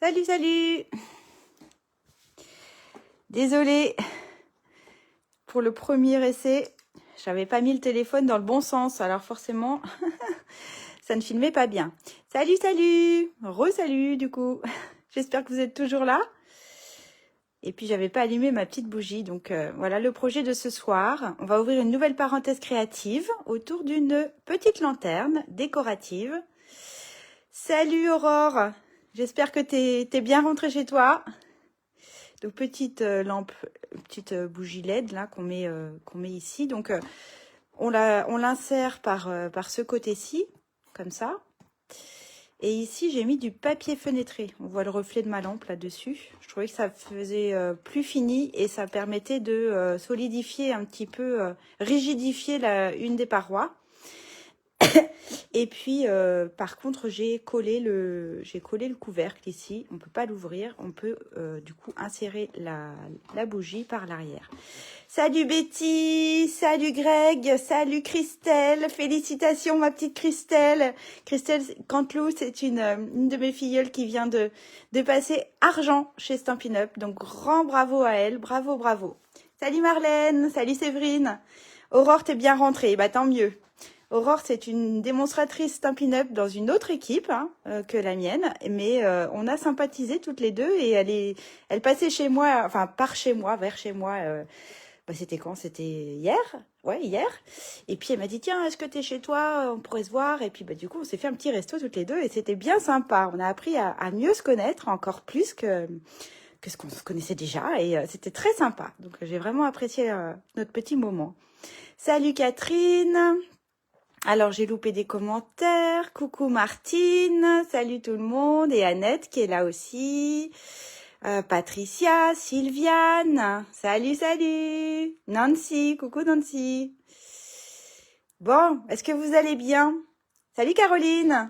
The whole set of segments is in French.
Salut, salut. Désolée pour le premier essai. J'avais pas mis le téléphone dans le bon sens, alors forcément, ça ne filmait pas bien. Salut, salut. Re-salut, du coup. J'espère que vous êtes toujours là. Et puis, j'avais pas allumé ma petite bougie. Donc, voilà le projet de ce soir. On va ouvrir une nouvelle parenthèse créative autour d'une petite lanterne décorative. Salut, Aurore. J'espère que t'es bien rentrée chez toi. Donc petite lampe, petite bougie LED là qu'on met ici. Donc on l'insère par ce côté-ci, comme ça. Et ici j'ai mis du papier fenêtré. On voit le reflet de ma lampe là-dessus. Je trouvais que ça faisait plus fini et ça permettait de solidifier un petit peu, rigidifier une des parois. Et puis, par contre, j'ai collé le couvercle ici. On ne peut pas l'ouvrir. On peut, du coup, insérer la bougie par l'arrière. Salut Betty, salut Greg, salut Christelle. Félicitations, ma petite Christelle. Christelle Canteloup, c'est une de mes filleules qui vient de passer argent chez Stampin' Up. Donc, grand bravo à elle. Bravo, bravo. Salut Marlène, salut Séverine. Aurore, t'es bien rentrée. Bah, tant mieux. Aurore, c'est une démonstratrice Stampin' Up dans une autre équipe que la mienne, mais on a sympathisé toutes les deux et elle passait chez moi, enfin par chez moi, vers chez moi. C'était quand? C'était hier, ouais, hier. Et puis elle m'a dit tiens, est-ce que t'es chez toi? On pourrait se voir. Et puis du coup, on s'est fait un petit resto toutes les deux et c'était bien sympa. On a appris à mieux se connaître, encore plus que ce qu'on se connaissait déjà et c'était très sympa. Donc j'ai vraiment apprécié notre petit moment. Salut Catherine. Alors, j'ai loupé des commentaires. Coucou Martine, salut tout le monde. Et Annette qui est là aussi. Patricia, Sylviane, salut, salut. Nancy, coucou Nancy. Bon, est-ce que vous allez bien? Salut Caroline.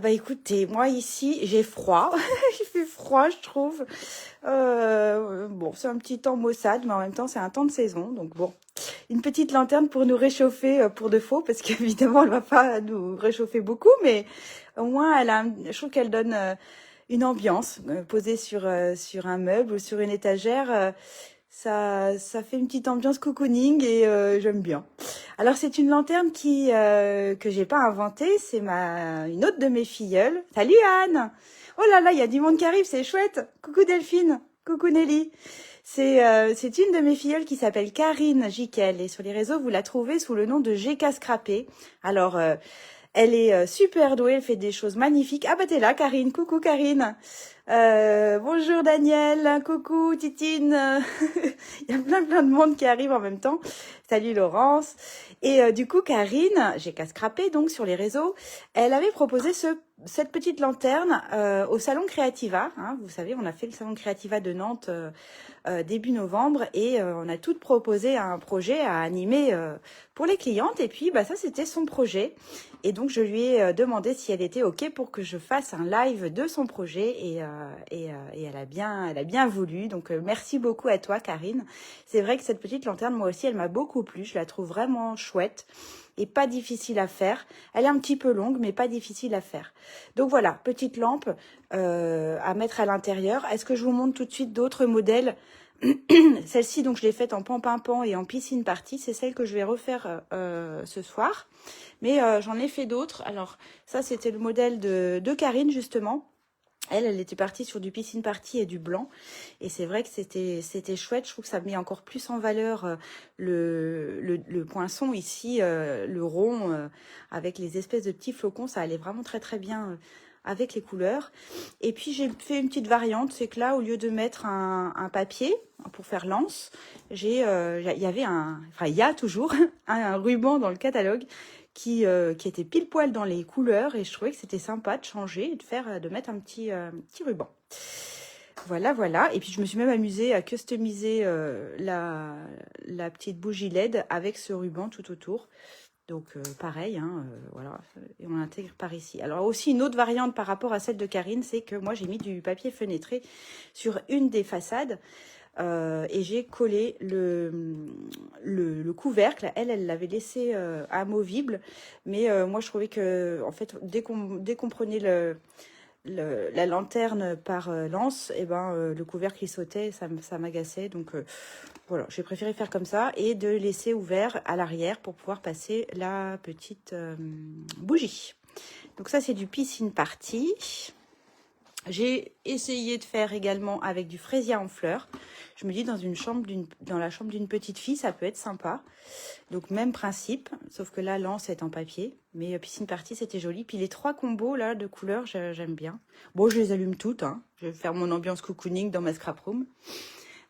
Écoutez, moi ici, j'ai froid. Il fait froid, je trouve. Bon, c'est un petit temps maussade, mais en même temps, c'est un temps de saison. Donc bon, une petite lanterne pour nous réchauffer pour de faux, parce qu'évidemment, elle va pas nous réchauffer beaucoup, mais au moins, je trouve qu'elle donne une ambiance posée sur un meuble ou sur une étagère. Ça fait une petite ambiance cocooning et j'aime bien. Alors c'est une lanterne que j'ai pas inventée, c'est une autre de mes filleules. Salut Anne. Oh là là, il y a du monde qui arrive, c'est chouette. Coucou Delphine, coucou Nelly. C'est une de mes filleules qui s'appelle Karine Jiquel et sur les réseaux vous la trouvez sous le nom de GK Scrappé. Alors elle est super douée, elle fait des choses magnifiques. Ah bah t'es là Karine, coucou Karine. Bonjour Daniel, coucou Titine. Il y a plein de monde qui arrive en même temps. Salut Laurence. Et du coup Karine, j'ai qu'à scraper donc sur les réseaux, elle avait proposé cette petite lanterne au Salon Creativa. Hein. Vous savez, on a fait le Salon Creativa de Nantes début novembre et on a toutes proposé un projet à animer pour les clientes. Et puis ça c'était son projet. Et donc je lui ai demandé si elle était ok pour que je fasse un live de son projet et elle a bien voulu. Donc merci beaucoup à toi Karine. C'est vrai que cette petite lanterne, moi aussi, elle m'a beaucoup plu. Je la trouve vraiment chouette et pas difficile à faire. Elle est un petit peu longue, mais pas difficile à faire. Donc voilà, petite lampe à mettre à l'intérieur. Est-ce que je vous montre tout de suite d'autres modèles? Celle-ci, donc je l'ai faite en pan-pimpant et en piscine party. C'est celle que je vais refaire ce soir. Mais j'en ai fait d'autres. Alors ça, c'était le modèle de Karine, justement. Elle était partie sur du piscine party et du blanc. Et c'est vrai que c'était chouette. Je trouve que ça met encore plus en valeur le poinçon ici, le rond, avec les espèces de petits flocons. Ça allait vraiment très très bien avec les couleurs. Et puis j'ai fait une petite variante. C'est que là, au lieu de mettre un papier pour faire l'anse, il y a toujours un ruban dans le catalogue qui était pile poil dans les couleurs et je trouvais que c'était sympa de changer et de mettre un petit ruban. Voilà. Et puis je me suis même amusée à customiser la petite bougie LED avec ce ruban tout autour. Donc pareil, voilà, et on l'intègre par ici. Alors aussi une autre variante par rapport à celle de Karine, c'est que moi j'ai mis du papier fenêtré sur une des façades. Et j'ai collé le couvercle. Elle l'avait laissé amovible, mais moi je trouvais que en fait dès qu'on prenait la lanterne par l'anse, et ben le couvercle il sautait, ça m'agaçait. Donc voilà, j'ai préféré faire comme ça et de laisser ouvert à l'arrière pour pouvoir passer la petite bougie. Donc ça c'est du piscine party. J'ai essayé de faire également avec du fraisier en fleurs. Je me dis dans la chambre d'une petite fille, ça peut être sympa. Donc même principe, sauf que là, l'anse est en papier. Mais piscine party, c'était joli. Puis les 3 combos là de couleurs, j'aime bien. Bon, je les allume toutes. Hein. Je vais faire mon ambiance cocooning dans ma scrap room.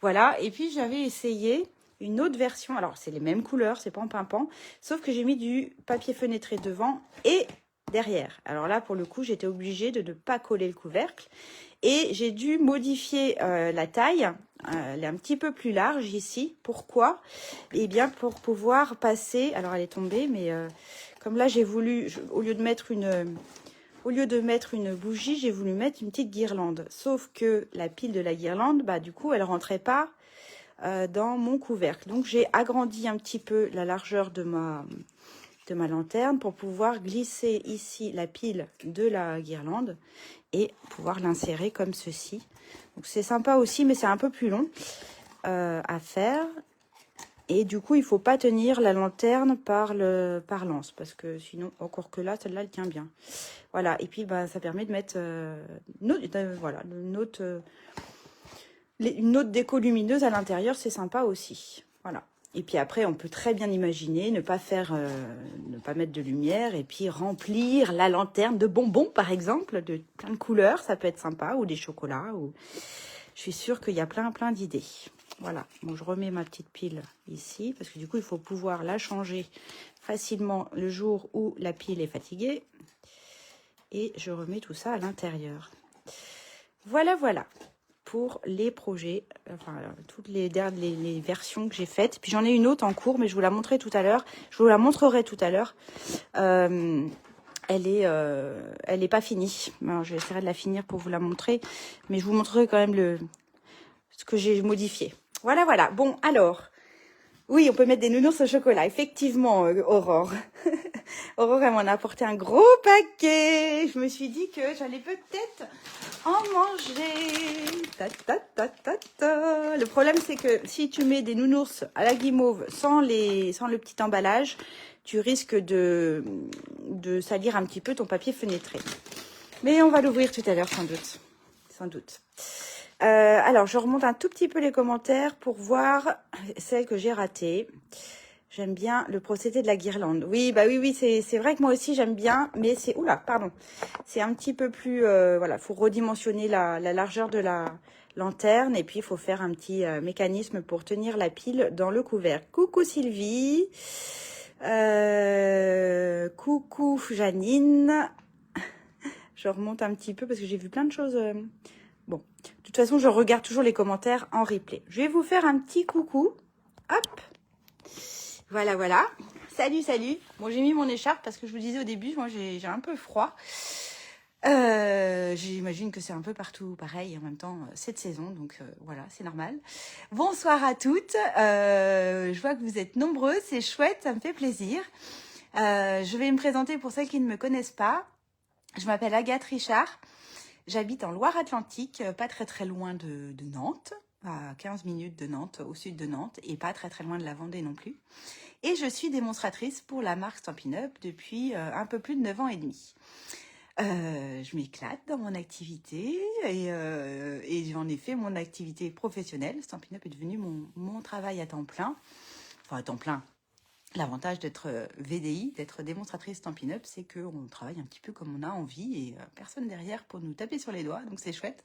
Voilà. Et puis j'avais essayé une autre version. Alors c'est les mêmes couleurs, c'est pas en pimpant. Sauf que j'ai mis du papier fenêtré devant et derrière. Alors là, pour le coup, j'étais obligée de ne pas coller le couvercle. Et j'ai dû modifier la taille. Elle est un petit peu plus large ici. Pourquoi? Eh bien, pour pouvoir passer... Alors, elle est tombée, mais comme là, j'ai voulu... Au lieu de mettre une bougie, j'ai voulu mettre une petite guirlande. Sauf que la pile de la guirlande, bah, du coup, elle rentrait pas dans mon couvercle. Donc, j'ai agrandi un petit peu la largeur de ma lanterne pour pouvoir glisser ici la pile de la guirlande et pouvoir l'insérer comme ceci. Donc c'est sympa aussi, mais c'est un peu plus long à faire. Et du coup, il ne faut pas tenir la lanterne par l'anse, parce que sinon, encore que là, celle-là, elle tient bien. Voilà, et puis bah, ça permet de mettre voilà, une autre déco lumineuse à l'intérieur, c'est sympa aussi. Voilà. Et puis après, on peut très bien imaginer ne pas mettre de lumière et puis remplir la lanterne de bonbons, par exemple, de plein de couleurs. Ça peut être sympa, ou des chocolats. Je suis sûre qu'il y a plein d'idées. Voilà. Bon, je remets ma petite pile ici parce que du coup, il faut pouvoir la changer facilement le jour où la pile est fatiguée. Et je remets tout ça à l'intérieur. Voilà. Pour les projets, enfin toutes les versions que j'ai faites. Puis j'en ai une autre en cours, mais je vous la montrerai tout à l'heure. Elle est pas finie. Alors, je vais essayer de la finir pour vous la montrer, mais je vous montrerai quand même ce que j'ai modifié. Voilà. Bon, alors, oui, on peut mettre des nounours au chocolat, effectivement, Aurore. Aurore, elle m'en a apporté un gros paquet. Je me suis dit que j'allais peut-être en manger. Le problème, c'est que si tu mets des nounours à la guimauve sans le petit emballage, tu risques de salir un petit peu ton papier fenêtré. Mais on va l'ouvrir tout à l'heure, sans doute. Alors, je remonte un tout petit peu les commentaires pour voir celles que j'ai ratées. J'aime bien le procédé de la guirlande. Oui, c'est vrai que moi aussi j'aime bien, mais c'est... Oula, pardon. C'est un petit peu plus... voilà, il faut redimensionner la largeur de la lanterne et puis il faut faire un petit mécanisme pour tenir la pile dans le couvercle. Coucou Sylvie. Coucou Janine. Je remonte un petit peu parce que j'ai vu plein de choses... Bon, de toute façon, je regarde toujours les commentaires en replay. Je vais vous faire un petit coucou. Hop. Voilà. Salut. Bon, j'ai mis mon écharpe parce que je vous disais au début, moi, j'ai un peu froid. J'imagine que c'est un peu partout pareil en même temps cette saison, donc voilà, c'est normal. Bonsoir à toutes. Je vois que vous êtes nombreux, c'est chouette, ça me fait plaisir. Je vais me présenter pour celles qui ne me connaissent pas. Je m'appelle Agathe Richard. J'habite en Loire-Atlantique, pas très loin de Nantes, à 15 minutes de Nantes, au sud de Nantes, et pas très loin de la Vendée non plus. Et je suis démonstratrice pour la marque Stampin' Up depuis un peu plus de 9 ans et demi. Je m'éclate dans mon activité et j'en ai fait mon activité professionnelle. Stampin' Up est devenu mon travail à temps plein. Enfin, à temps plein. L'avantage d'être VDI, d'être démonstratrice Stampin' Up, c'est qu'on travaille un petit peu comme on a envie et personne derrière pour nous taper sur les doigts, donc c'est chouette.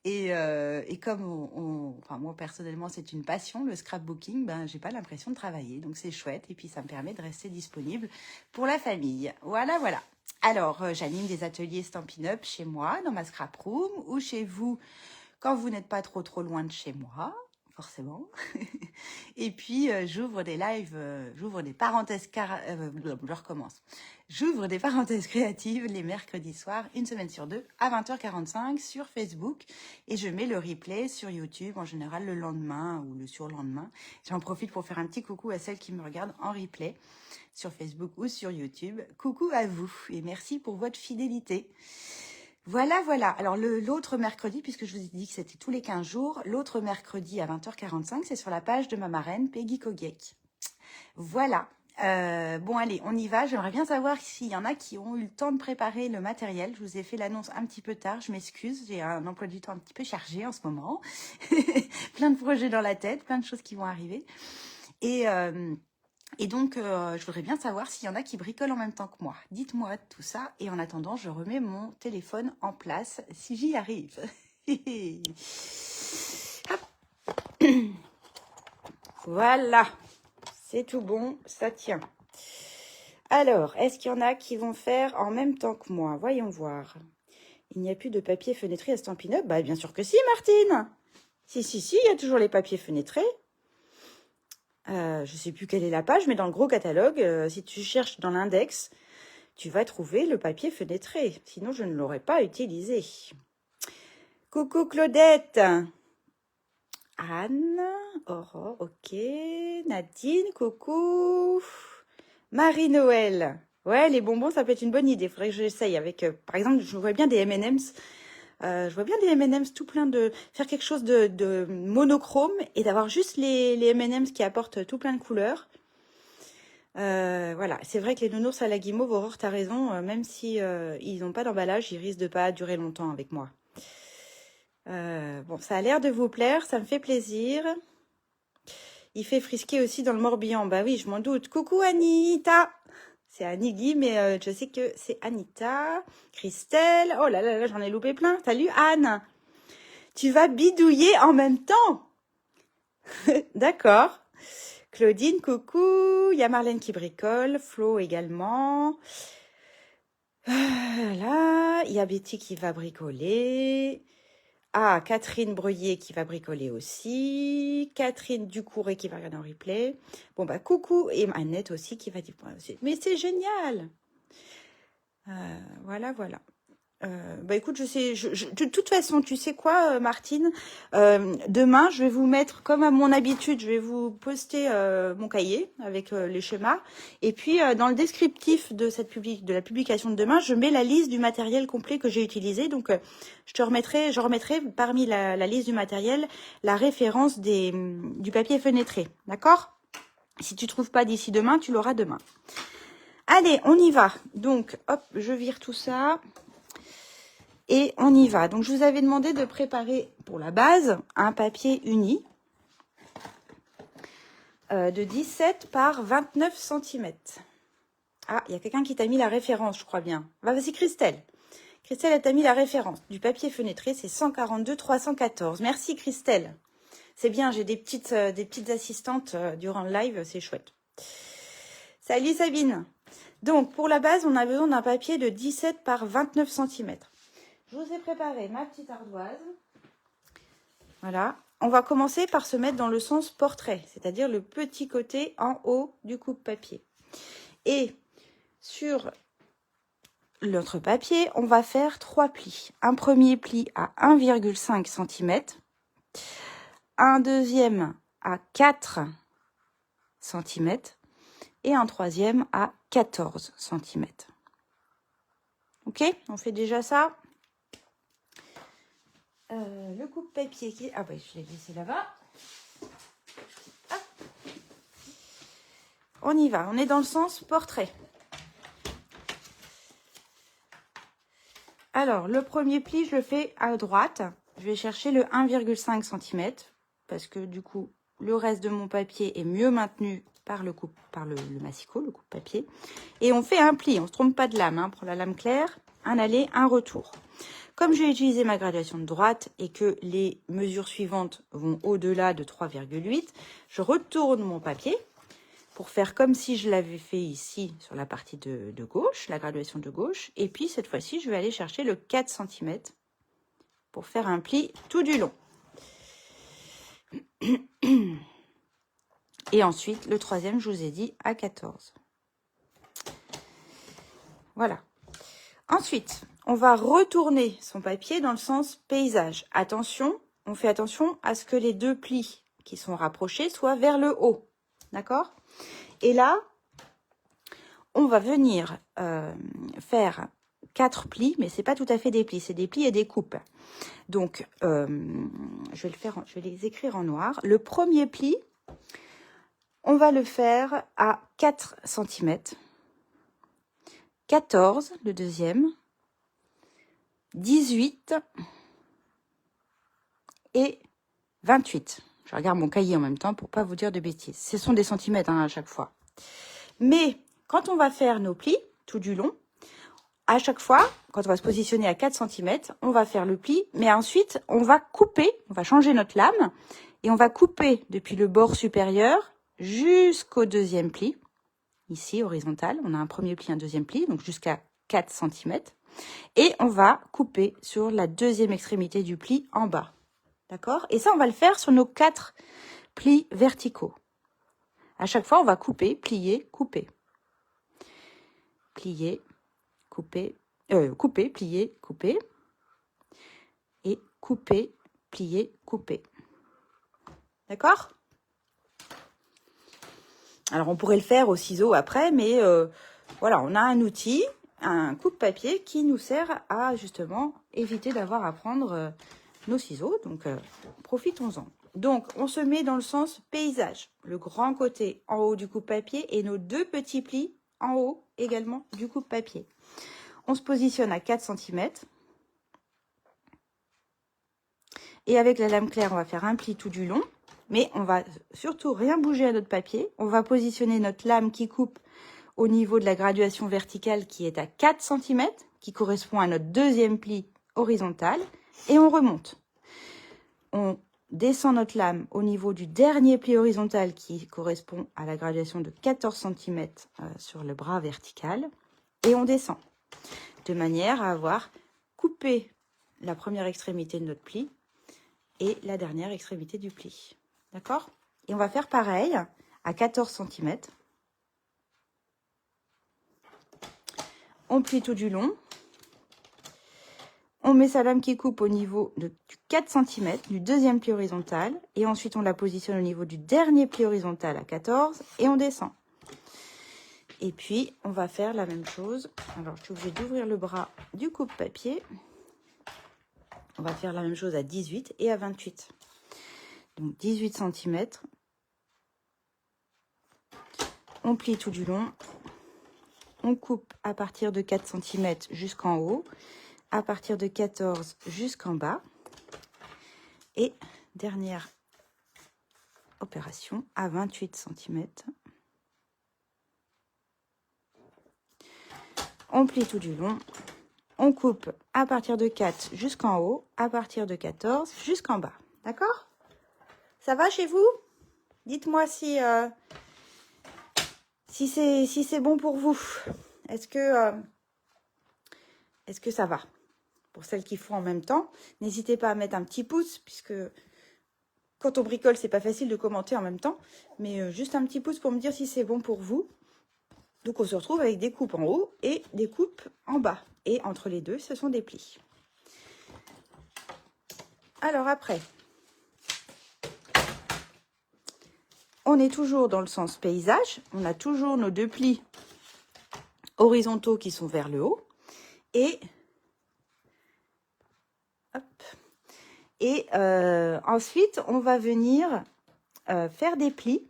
Et comme enfin moi personnellement c'est une passion, le scrapbooking, ben j'ai pas l'impression de travailler, donc c'est chouette et puis ça me permet de rester disponible pour la famille. Voilà. Alors j'anime des ateliers Stampin' Up chez moi, dans ma scrap room, ou chez vous quand vous n'êtes pas trop loin de chez moi. forcément. Et puis, j'ouvre des lives, j'ouvre des parenthèses, je recommence. J'ouvre des parenthèses créatives les mercredis soirs, une semaine sur deux, à 20h45 sur Facebook. Et je mets le replay sur YouTube, en général le lendemain ou le surlendemain. J'en profite pour faire un petit coucou à celles qui me regardent en replay sur Facebook ou sur YouTube. Coucou à vous et merci pour votre fidélité. Voilà, voilà. Alors, l'autre mercredi, puisque je vous ai dit que c'était tous les 15 jours, l'autre mercredi à 20h45, c'est sur la page de ma marraine, Peggy Kogiek. Voilà. Bon, allez, on y va. J'aimerais bien savoir s'il y en a qui ont eu le temps de préparer le matériel. Je vous ai fait l'annonce un petit peu tard, je m'excuse. J'ai un emploi du temps un petit peu chargé en ce moment. Plein de projets dans la tête, plein de choses qui vont arriver. Et donc, je voudrais bien savoir s'il y en a qui bricolent en même temps que moi. Dites-moi tout ça. Et en attendant, je remets mon téléphone en place si j'y arrive. Hop. Voilà. C'est tout bon, ça tient. Alors, est-ce qu'il y en a qui vont faire en même temps que moi? Voyons voir. Il n'y a plus de papier fenêtré Stampin' Up? Bah, bien sûr que si, Martine. Si, il y a toujours les papiers fenêtrés. Je sais plus quelle est la page, mais dans le gros catalogue, si tu cherches dans l'index, tu vas trouver le papier fenêtré. Sinon, je ne l'aurais pas utilisé. Coucou Claudette. Anne. Aurore, ok. Nadine, coucou. Marie-Noël. Ouais, les bonbons, ça peut être une bonne idée. Il faudrait que j'essaye avec, par exemple, je vois bien des M&M's. Je vois bien des M&M's tout plein de... Faire quelque chose de monochrome et d'avoir juste les M&M's qui apportent tout plein de couleurs. Voilà, c'est vrai que les nounours à la guimauve, Aurore, t'as raison, même si ils n'ont pas d'emballage, ils risquent de pas durer longtemps avec moi. Bon, ça a l'air de vous plaire, ça me fait plaisir. Il fait frisquer aussi dans le Morbihan. Bah oui, je m'en doute. Coucou Anita. C'est Annie Guy, mais je sais que c'est Anita. Christelle. Oh là là là, j'en ai loupé plein. Salut Anne. Tu vas bidouiller en même temps. D'accord. Claudine, coucou. Il y a Marlène qui bricole. Flo également. Là, il y a Betty qui va bricoler. Ah, Catherine Breuillet qui va bricoler aussi. Catherine Ducouré qui va regarder en replay. Bon, bah, coucou. Et Annette aussi qui va dire... Mais c'est génial. Voilà, voilà. Bah écoute, je sais, de toute façon, tu sais quoi, Martine, demain, je vais vous mettre, comme à mon habitude, je vais vous poster mon cahier avec les schémas. Et puis, dans le descriptif de de la publication de demain, je mets la liste du matériel complet que j'ai utilisé. Donc, je remettrai parmi la liste du matériel la référence du papier fenêtré. D'accord? Si tu trouves pas d'ici demain, tu l'auras demain. Allez, on y va. Donc, hop, je vire tout ça. Et on y va. Donc, je vous avais demandé de préparer pour la base un papier uni de 17 par 29 cm. Ah, il y a quelqu'un qui t'a mis la référence, je crois bien. Vas-y, Christelle. Christelle, elle t'a mis la référence. Du papier fenêtré, c'est 142 314. Merci, Christelle. C'est bien, j'ai des petites assistantes durant le live, c'est chouette. Salut, Sabine. Donc, pour la base, on a besoin d'un papier de 17 par 29 cm. Je vous ai préparé ma petite ardoise. Voilà. On va commencer par se mettre dans le sens portrait, c'est-à-dire le petit côté en haut du coupe-papier. Et sur l'autre papier, on va faire 3 plis. Un premier pli à 1,5 cm, un deuxième à 4 cm et un troisième à 14 cm. Ok, on fait déjà ça. Le coupe-papier qui... Ah bah je l'ai laissé là-bas. On y va, on est dans le sens portrait. Alors, le premier pli, je le fais à droite. Je vais chercher le 1,5 cm parce que du coup, le reste de mon papier est mieux maintenu par le massicot, le coupe-papier. Et on fait un pli, on ne se trompe pas de lame. Hein, pour la lame claire, un aller, un retour. Comme j'ai utilisé ma graduation de droite et que les mesures suivantes vont au-delà de 3,8, je retourne mon papier pour faire comme si je l'avais fait ici sur la partie de gauche, la graduation de gauche. Et puis cette fois-ci, je vais aller chercher le 4 cm pour faire un pli tout du long. Et ensuite, le troisième, je vous ai dit, à 14. Voilà. Ensuite, on va retourner son papier dans le sens paysage. Attention, on fait attention à ce que les deux plis qui sont rapprochés soient vers le haut. D'accord? Et là, on va venir faire 4 plis, mais c'est pas tout à fait des plis, c'est des plis et des coupes. Donc, je vais les écrire en noir. Le premier pli, on va le faire à 4 cm. 14, le deuxième. 18 et 28. Je regarde mon cahier en même temps pour pas vous dire de bêtises. Ce sont des centimètres à chaque fois. Mais quand on va faire nos plis tout du long, à chaque fois, quand on va se positionner à 4 cm, on va faire le pli, mais ensuite, on va couper, on va changer notre lame, et on va couper depuis le bord supérieur jusqu'au deuxième pli, ici, horizontal. On a un premier pli, un deuxième pli, donc jusqu'à 4 cm. Et on va couper sur la deuxième extrémité du pli en bas. D'accord? Et ça, on va le faire sur nos 4 plis verticaux. À chaque fois, on va couper, plier, couper. Plier, couper, couper, plier, couper. Et couper, plier, couper. D'accord? Alors, on pourrait le faire au ciseau après, mais voilà, on a un outil, un coupe-papier qui nous sert à justement éviter d'avoir à prendre nos ciseaux. Donc, profitons-en. Donc, on se met dans le sens paysage. Le grand côté en haut du coupe-papier et nos 2 petits plis en haut également du coupe-papier. On se positionne à 4 cm. Et avec la lame claire, on va faire un pli tout du long. Mais on va surtout rien bouger à notre papier. On va positionner notre lame qui coupe au niveau de la graduation verticale qui est à 4 cm, qui correspond à notre deuxième pli horizontal. Et on remonte. On descend notre lame au niveau du dernier pli horizontal qui correspond à la graduation de 14 cm sur le bras vertical. Et on descend de manière à avoir coupé la première extrémité de notre pli et la dernière extrémité du pli. D'accord? Et on va faire pareil à 14 cm. On plie tout du long. On met sa lame qui coupe au niveau du 4 cm, du deuxième pli horizontal. Et ensuite, on la positionne au niveau du dernier pli horizontal à 14 et on descend. Et puis, on va faire la même chose. Alors, je suis obligée d'ouvrir le bras du coupe-papier. On va faire la même chose à 18 et à 28. Donc, 18 cm. On plie tout du long. On coupe à partir de 4 cm jusqu'en haut. À partir de 14 jusqu'en bas. Et dernière opération à 28 cm. On plie tout du long. On coupe à partir de 4 jusqu'en haut, à partir de 14 jusqu'en bas. D'accord? Ça va chez vous? Dites-moi si c'est bon pour vous. Est-ce que ça va? Pour celles qui font en même temps, n'hésitez pas à mettre un petit pouce, puisque quand on bricole, c'est pas facile de commenter en même temps. Mais juste un petit pouce pour me dire si c'est bon pour vous. Donc, on se retrouve avec des coupes en haut et des coupes en bas. Et entre les deux, ce sont des plis. Alors après, on est toujours dans le sens paysage. On a toujours nos 2 plis horizontaux qui sont vers le haut. Et, hop, et ensuite, on va venir faire des plis.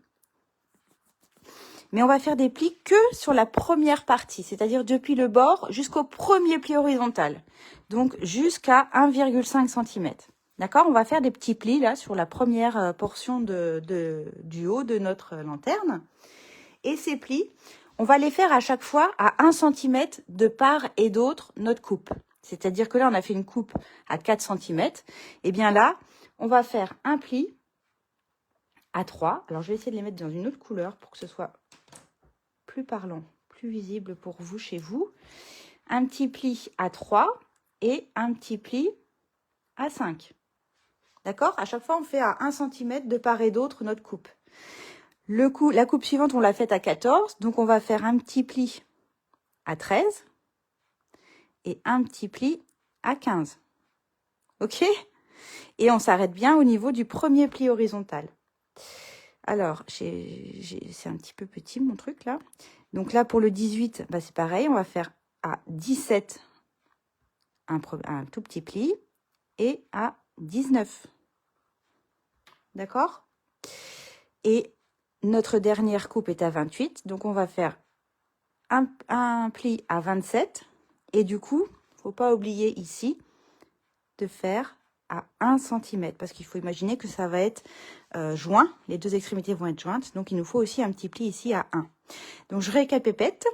Mais on va faire des plis que sur la première partie, c'est-à-dire depuis le bord jusqu'au premier pli horizontal. Donc jusqu'à 1,5 cm. D'accord? On va faire des petits plis là sur la première portion du haut de notre lanterne. Et ces plis, on va les faire à chaque fois à 1 cm de part et d'autre notre coupe. C'est-à-dire que là, on a fait une coupe à 4 cm. Et bien là, on va faire un pli à 3. Alors, je vais essayer de les mettre dans une autre couleur pour que ce soit plus parlant, plus visible pour vous chez vous. Un petit pli à 3 et un petit pli à 5. D'accord? À chaque fois, on fait à 1 cm de part et d'autre notre coupe. La coupe suivante, on l'a faite à 14. Donc, on va faire un petit pli à 13 et un petit pli à 15. OK? Et on s'arrête bien au niveau du premier pli horizontal. Alors, c'est un petit peu petit mon truc là. Donc là, pour le 18, bah, c'est pareil. On va faire à 17 un tout petit pli et à 19. D'accord? Et notre dernière coupe est à 28. Donc, on va faire un pli à 27. Et du coup, faut pas oublier ici de faire à 1 cm. Parce qu'il faut imaginer que ça va être joint. Les deux extrémités vont être jointes. Donc, il nous faut aussi un petit pli ici à 1. Donc, je récapépète.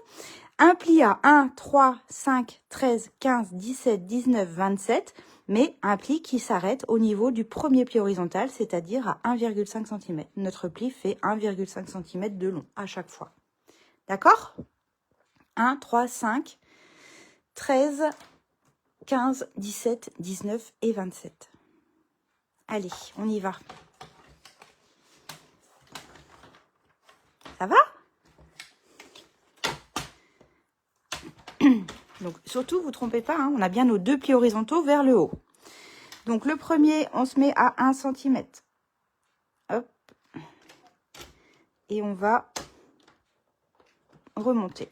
Un pli à 1, 3, 5, 13, 15, 17, 19, 27. Mais un pli qui s'arrête au niveau du premier pli horizontal, c'est-à-dire à 1,5 cm. Notre pli fait 1,5 cm de long à chaque fois. D'accord? 1, 3, 5, 13, 15, 17, 19 et 27. Allez, on y va. Ça va? Donc, surtout, vous ne trompez pas, hein, on a bien nos deux plis horizontaux vers le haut. Donc, le premier, on se met à 1 cm. Hop. Et on va remonter.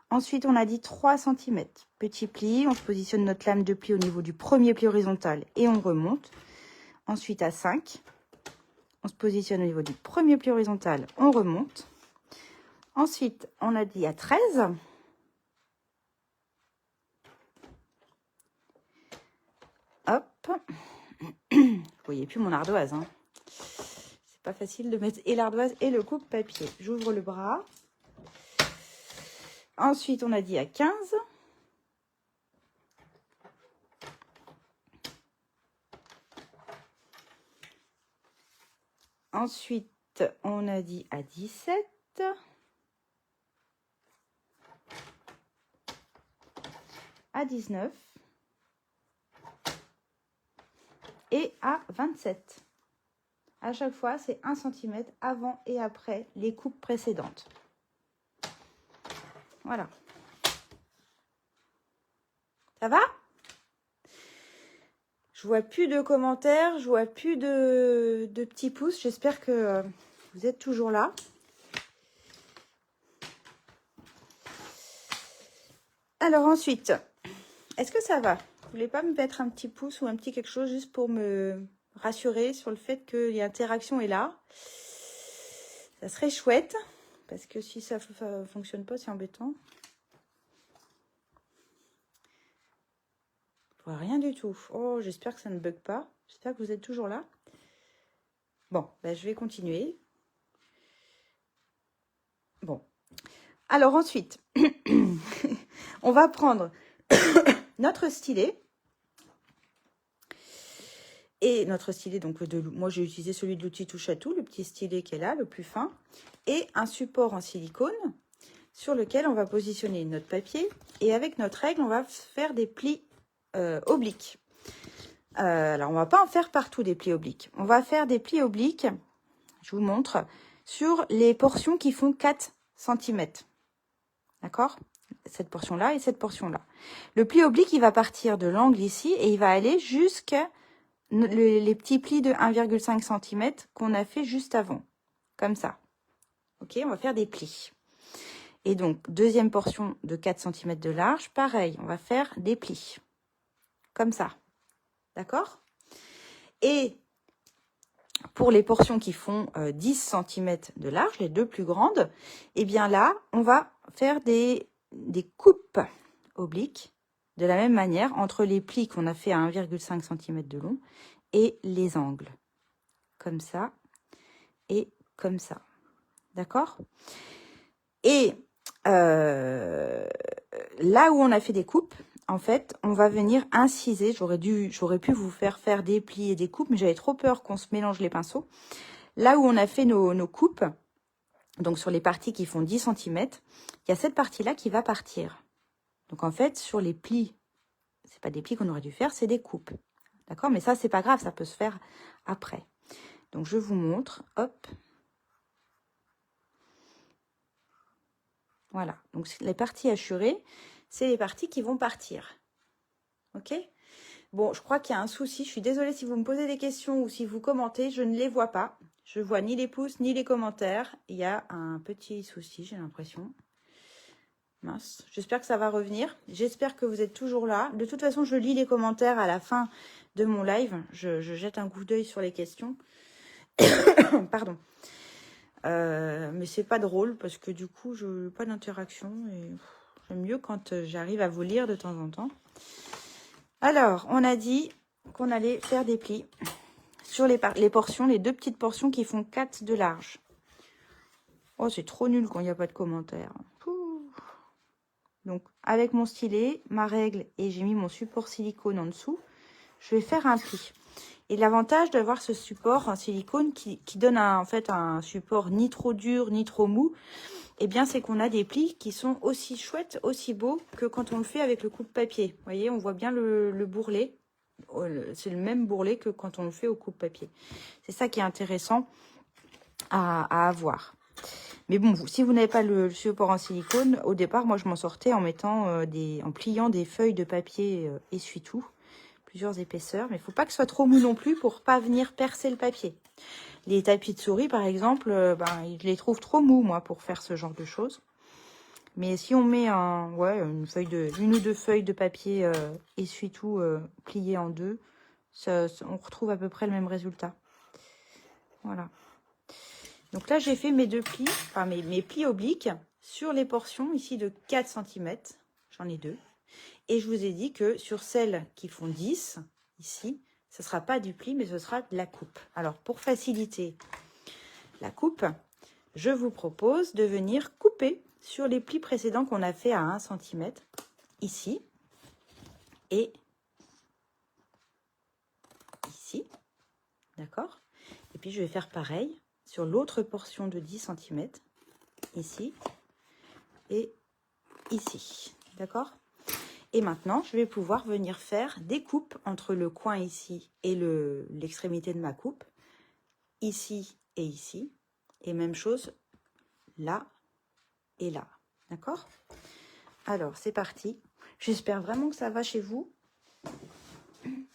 Ensuite, on a dit 3 cm. Petit pli, on se positionne notre lame de pli au niveau du premier pli horizontal et on remonte. Ensuite, à 5, on se positionne au niveau du premier pli horizontal, on remonte. Ensuite, on a dit à 13. Hop. Vous voyez plus mon ardoise, hein. C'est pas facile de mettre et l'ardoise et le coupe-papier. J'ouvre le bras. Ensuite, on a dit à 15. Ensuite, on a dit à 17. À 19. Et à 27. À chaque fois, c'est 1 cm avant et après les coupes précédentes. Voilà. Ça va? Je vois plus de commentaires, je vois plus de petits pouces. J'espère que vous êtes toujours là. Alors ensuite, est-ce que ça va? Vous voulez pas me mettre un petit pouce ou un petit quelque chose juste pour me rassurer sur le fait que l'interaction est là? Ça serait chouette, parce que si ça ne fonctionne pas, c'est embêtant. Je vois rien du tout. Oh, j'espère que ça ne bug pas. J'espère que vous êtes toujours là. Bon, ben, je vais continuer. Bon. Alors ensuite, on va prendre notre stylet. Et notre stylet, donc moi j'ai utilisé celui de l'outil touche à tout, le petit stylet qui est là, le plus fin. Et un support en silicone sur lequel on va positionner notre papier. Et avec notre règle, on va faire des plis obliques. Alors, on va pas en faire partout des plis obliques. On va faire des plis obliques, je vous montre, sur les portions qui font 4 cm. D'accord? Cette portion-là et cette portion-là. Le pli oblique, il va partir de l'angle ici et il va aller jusqu'à les petits plis de 1,5 cm qu'on a fait juste avant. Comme ça. Ok, on va faire des plis. Et donc, deuxième portion de 4 cm de large, pareil, on va faire des plis. Comme ça. D'accord? Et pour les portions qui font 10 cm de large, les deux plus grandes, eh bien là, on va faire des coupes obliques de la même manière entre les plis qu'on a fait à 1,5 cm de long et les angles. Comme ça et comme ça. D'accord? Et là où on a fait des coupes, en fait, on va venir inciser. J'aurais pu vous faire des plis et des coupes, mais j'avais trop peur qu'on se mélange les pinceaux. Là où on a fait nos coupes, donc sur les parties qui font 10 cm, il y a cette partie-là qui va partir. Donc en fait, sur les plis, c'est pas des plis qu'on aurait dû faire, c'est des coupes. D'accord? Mais ça, c'est pas grave, ça peut se faire après. Donc, je vous montre. Hop. Voilà. Donc, les parties hachurées, c'est les parties qui vont partir. OK? Bon, je crois qu'il y a un souci. Je suis désolée si vous me posez des questions ou si vous commentez. Je ne les vois pas. Je vois ni les pouces, ni les commentaires. Il y a un petit souci, j'ai l'impression. Mince. J'espère que ça va revenir. J'espère que vous êtes toujours là. De toute façon, je lis les commentaires à la fin de mon live. Je jette un coup d'œil sur les questions. Pardon. Mais c'est pas drôle parce que du coup, je n'ai pas d'interaction. Et j'aime mieux quand j'arrive à vous lire de temps en temps. Alors, on a dit qu'on allait faire des plis sur les portions, les 2 petites portions qui font 4 de large. Oh, c'est trop nul quand il n'y a pas de commentaires. Donc, avec mon stylet, ma règle, et j'ai mis mon support silicone en dessous, je vais faire un pli. Et l'avantage d'avoir ce support en silicone qui donne en fait un support ni trop dur, ni trop mou, eh bien, c'est qu'on a des plis qui sont aussi chouettes, aussi beaux que quand on le fait avec le coupe-papier. Vous voyez, on voit bien le bourrelet. C'est le même bourrelet que quand on le fait au coupe-papier. C'est ça qui est intéressant à avoir. Mais bon, si vous n'avez pas le support en silicone, au départ, moi, je m'en sortais en mettant en pliant des feuilles de papier essuie-tout, plusieurs épaisseurs. Mais il ne faut pas que ce soit trop mou non plus pour pas venir percer le papier. Les tapis de souris, par exemple, je les trouve trop mous, moi, pour faire ce genre de choses. Mais si on met une ou deux feuilles de papier essuie-tout pliées en 2, on retrouve à peu près le même résultat. Voilà. Donc là, j'ai fait mes 2 plis, enfin mes plis obliques sur les portions ici de 4 cm. J'en ai 2. Et je vous ai dit que sur celles qui font 10, ici, ce ne sera pas du pli, mais ce sera de la coupe. Alors, pour faciliter la coupe, je vous propose de venir couper sur les plis précédents qu'on a fait à 1 cm, ici, et ici, d'accord? Et puis, je vais faire pareil sur l'autre portion de 10 cm, ici et ici, d'accord? Et maintenant, je vais pouvoir venir faire des coupes entre le coin ici et l'extrémité de ma coupe, ici et ici, et même chose là et là, d'accord? Alors, c'est parti. J'espère vraiment que ça va chez vous.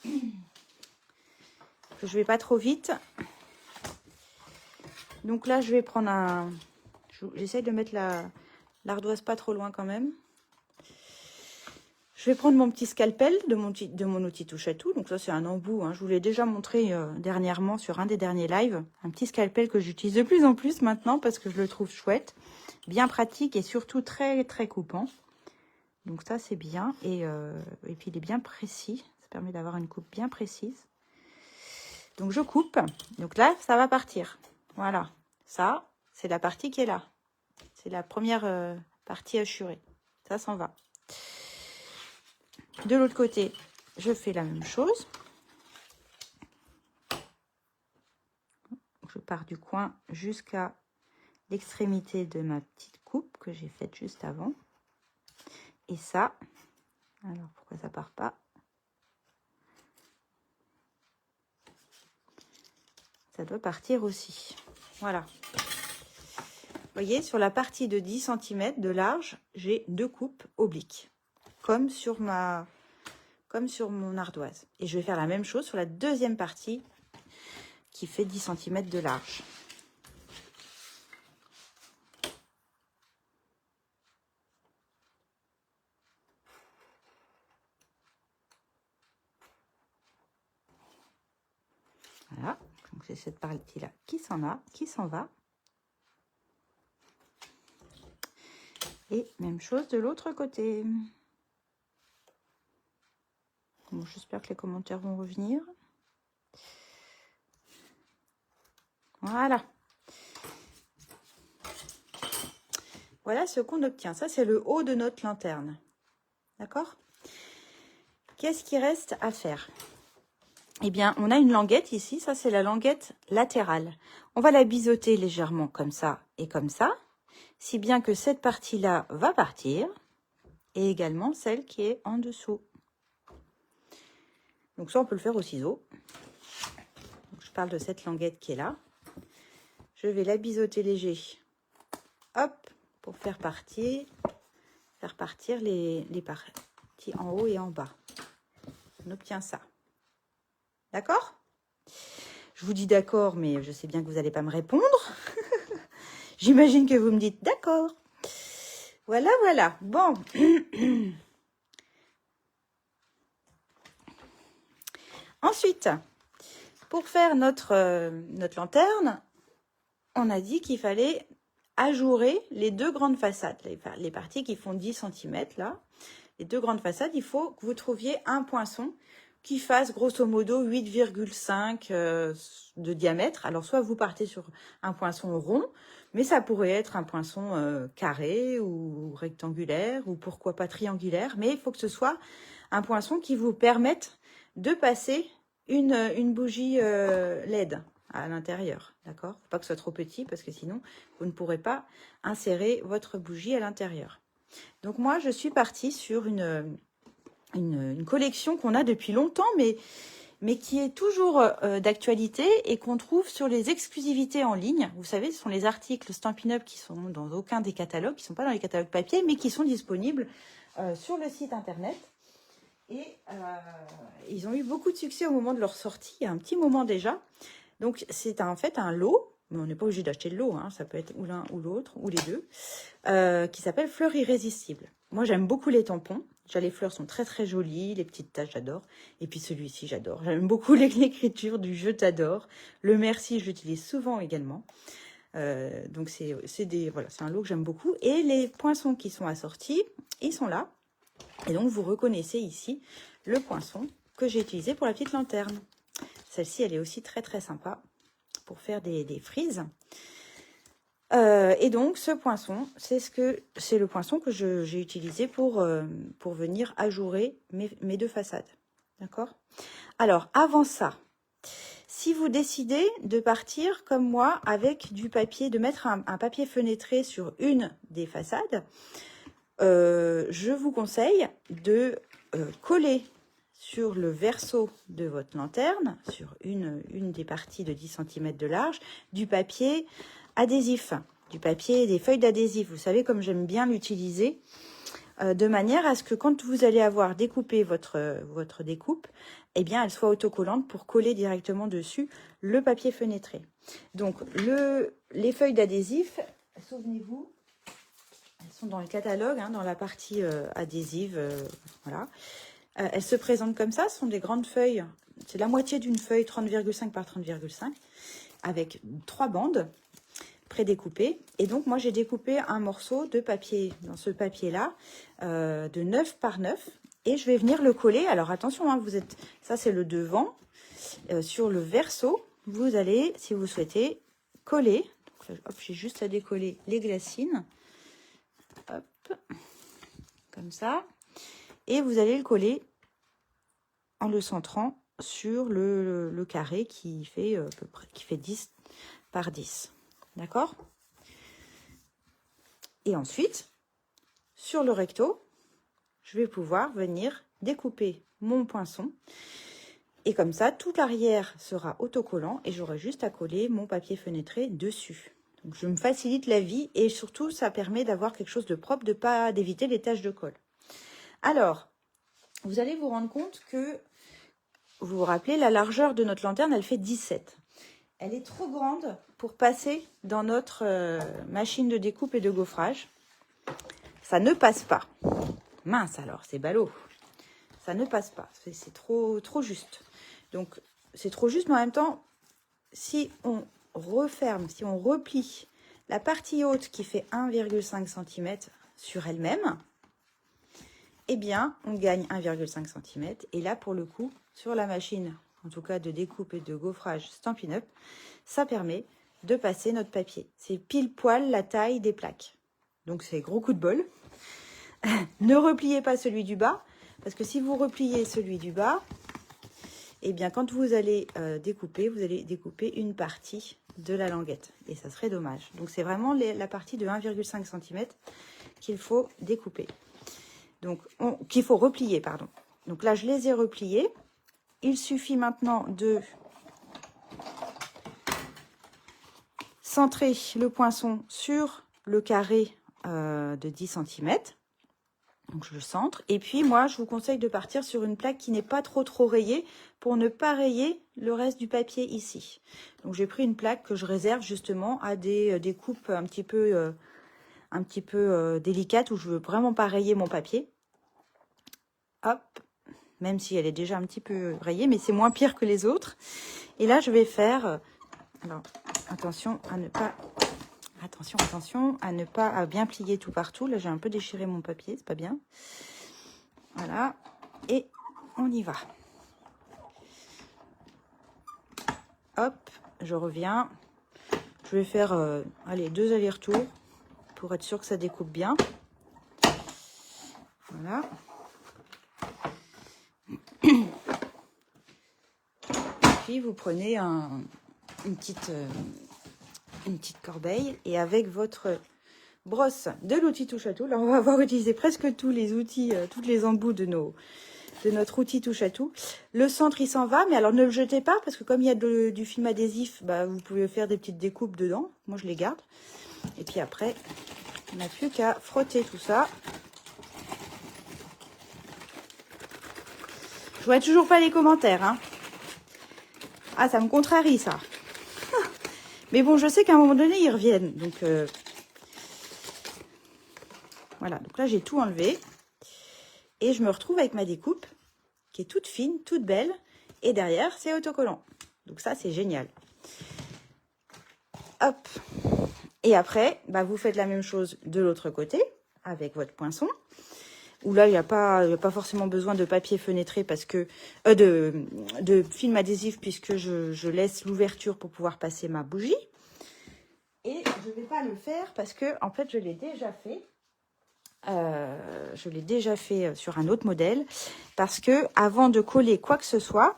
Je ne vais pas trop vite. Donc là, je vais prendre j'essaie de mettre l'ardoise pas trop loin quand même. Je vais prendre mon petit scalpel de mon outil touche à tout. Donc ça, c'est un embout. Hein. Je vous l'ai déjà montré dernièrement sur un des derniers lives. Un petit scalpel que j'utilise de plus en plus maintenant parce que je le trouve chouette. Bien pratique et surtout très, très coupant. Donc ça, c'est bien. Et puis, il est bien précis. Ça permet d'avoir une coupe bien précise. Donc, je coupe. Donc là, ça va partir. Voilà. Ça, c'est la partie qui est là. C'est la première partie hachurée. Ça s'en va. De l'autre côté, je fais la même chose. Je pars du coin jusqu'à l'extrémité de ma petite coupe que j'ai faite juste avant. Et ça, alors pourquoi ça part pas? Ça doit partir aussi. Voilà. Vous voyez, sur la partie de 10 cm de large, j'ai 2 coupes obliques. Comme sur mon ardoise. Et je vais faire la même chose sur la deuxième partie qui fait 10 cm de large. Voilà, donc c'est cette partie-là qui s'en va. Et même chose de l'autre côté. Bon, j'espère que les commentaires vont revenir. Voilà. Voilà ce qu'on obtient. Ça, c'est le haut de notre lanterne. D'accord? Qu'est-ce qui reste à faire? Eh bien, on a une languette ici. Ça, c'est la languette latérale. On va la biseauter légèrement comme ça et comme ça. Si bien que cette partie-là va partir. Et également celle qui est en dessous. Donc ça, on peut le faire au ciseau. Donc, je parle de cette languette qui est là. Je vais la biseauter léger. Hop, pour faire partir les parties en haut et en bas. On obtient ça. D'accord? Je vous dis d'accord, mais je sais bien que vous n'allez pas me répondre. J'imagine que vous me dites d'accord. Voilà, voilà. Bon. Ensuite, pour faire notre lanterne, on a dit qu'il fallait ajourer les deux grandes façades, les parties qui font 10 cm là. Les deux grandes façades, il faut que vous trouviez un poinçon qui fasse grosso modo 8,5 de diamètre. Alors soit vous partez sur un poinçon rond, mais ça pourrait être un poinçon carré ou rectangulaire ou pourquoi pas triangulaire, mais il faut que ce soit un poinçon qui vous permette de passer une bougie LED à l'intérieur, d'accord? Faut pas que ce soit trop petit parce que sinon vous ne pourrez pas insérer votre bougie à l'intérieur. Donc moi je suis partie sur une collection qu'on a depuis longtemps mais qui est toujours d'actualité et qu'on trouve sur les exclusivités en ligne. Vous savez, ce sont les articles Stampin' Up qui sont dans aucun des catalogues, qui sont pas dans les catalogues papier, mais qui sont disponibles sur le site internet. Et ils ont eu beaucoup de succès au moment de leur sortie, il y a un petit moment déjà. Donc c'est en fait un lot, mais on n'est pas obligé d'acheter le lot, hein, ça peut être ou l'un ou l'autre, ou les deux, qui s'appelle Fleurs Irrésistibles. Moi j'aime beaucoup les tampons, déjà les fleurs sont très très jolies, les petites taches j'adore, et puis celui-ci j'adore. J'aime beaucoup l'écriture du je t'adore, le merci je l'utilise souvent également. Donc c'est un lot que j'aime beaucoup. Et les poinçons qui sont assortis, ils sont là. Et donc, vous reconnaissez ici le poinçon que j'ai utilisé pour la petite lanterne. Celle-ci, elle est aussi très, très sympa pour faire des frises. Et donc, ce poinçon, c'est le poinçon que j'ai utilisé pour venir ajourer mes deux façades. D'accord? Alors, avant ça, si vous décidez de partir comme moi avec du papier, de mettre un papier fenêtré sur une des façades, je vous conseille de coller sur le verso de votre lanterne, sur une des parties de 10 cm de large, du papier adhésif, des feuilles d'adhésif. Vous savez comme j'aime bien l'utiliser, de manière à ce que quand vous allez avoir découpé votre découpe, eh bien, elle soit autocollante pour coller directement dessus le papier fenêtré. Donc, les feuilles d'adhésif, souvenez-vous, elles sont dans le catalogue, hein, dans la partie adhésive, voilà. Elles se présentent comme ça, ce sont des grandes feuilles, c'est la moitié d'une feuille 30,5 par 30,5, avec 3 bandes prédécoupées. Et donc, moi, j'ai découpé un morceau de papier, dans ce papier-là, de 9 par 9, et je vais venir le coller. Alors, attention, hein, ça c'est le devant. Sur le verso, vous allez, si vous souhaitez, coller. Donc, hop, j'ai juste à décoller les glacines. Hop, comme ça. Et vous allez le coller en le centrant sur le carré qui fait à peu près, qui fait 10 par 10. D'accord? Et ensuite, sur le recto, je vais pouvoir venir découper mon poinçon. Et comme ça, tout l'arrière sera autocollant et j'aurai juste à coller mon papier fenêtré dessus. Donc, je me facilite la vie et surtout, ça permet d'avoir quelque chose de propre, d'éviter les taches de colle. Alors, vous allez vous rendre compte que, vous vous rappelez, la largeur de notre lanterne, elle fait 17. Elle est trop grande pour passer dans notre machine de découpe et de gaufrage. Ça ne passe pas. Mince alors, c'est ballot. Ça ne passe pas, c'est trop juste. Donc, c'est trop juste, mais en même temps, si on referme, si on replie la partie haute qui fait 1,5 cm sur elle-même, eh bien, on gagne 1,5 cm. Et là, pour le coup, sur la machine, en tout cas de découpe et de gaufrage Stampin' Up, ça permet de passer notre papier. C'est pile poil la taille des plaques. Donc, c'est gros coup de bol. Ne repliez pas celui du bas, parce que si vous repliez celui du bas, eh bien, quand vous allez découper, vous allez découper une partie de la languette. Et ça serait dommage. Donc, c'est vraiment la partie de 1,5 cm qu'il faut découper. Donc, qu'il faut replier, pardon. Donc là, je les ai repliés. il suffit maintenant de centrer le poinçon sur le carré de 10 cm. Donc je le centre. Et puis moi, je vous conseille de partir sur une plaque qui n'est pas trop rayée pour ne pas rayer le reste du papier ici. Donc j'ai pris une plaque que je réserve justement à des coupes un petit peu délicates où je veux vraiment pas rayer mon papier. Hop, même si elle est déjà un petit peu rayée, mais c'est moins pire que les autres. Et là, je vais faire... alors, attention à ne pas... Attention à ne pas à bien plier tout partout. Là, j'ai un peu déchiré mon papier, c'est pas bien. Voilà, et on y va. Hop, je reviens. Je vais faire, allez, 2 allers-retours pour être sûr que ça découpe bien. Voilà. Puis, vous prenez une petite corbeille et avec votre brosse de l'outil touche à tout. Là, on va avoir utilisé presque tous les outils, toutes les embouts de notre outil touche à tout. Le centre, il s'en va, mais alors ne le jetez pas parce que comme il y a du film adhésif, bah, vous pouvez faire des petites découpes dedans. Moi, je les garde. Et puis après, on n'a plus qu'à frotter tout ça. Je vois toujours pas les commentaires, hein. Ah, ça me contrarie, ça. Mais bon, je sais qu'à un moment donné, ils reviennent. Donc, voilà. Donc là, j'ai tout enlevé. Et je me retrouve avec ma découpe qui est toute fine, toute belle. Et derrière, c'est autocollant. Donc ça, c'est génial. Hop. Et après, bah, vous faites la même chose de l'autre côté avec votre poinçon. Où là, il n'y a pas forcément besoin de papier fenêtré parce que de film adhésif puisque je laisse l'ouverture pour pouvoir passer ma bougie. Et je ne vais pas le faire parce que en fait, je l'ai déjà fait. Je l'ai déjà fait sur un autre modèle parce que avant de coller quoi que ce soit,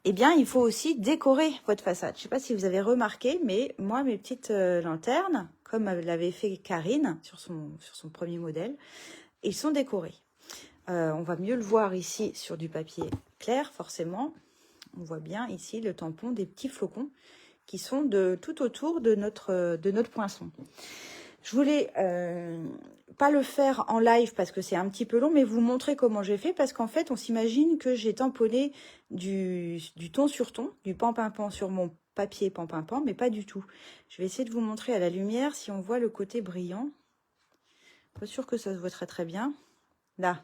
eh bien, il faut aussi décorer votre façade. Je ne sais pas si vous avez remarqué, mais moi, mes petites lanternes, comme l'avait fait Karine sur son premier modèle, ils sont décorés. On va mieux le voir ici sur du papier clair, forcément. On voit bien ici le tampon des petits flocons qui sont tout autour de notre poinçon. Je voulais pas le faire en live parce que c'est un petit peu long, mais vous montrer comment j'ai fait parce qu'en fait, on s'imagine que j'ai tamponné du ton sur ton, du pan-pin-pan sur mon papier pan-pin-pan, mais pas du tout. Je vais essayer de vous montrer à la lumière si on voit le côté brillant. Pas sûr que ça se voit très très bien. Là,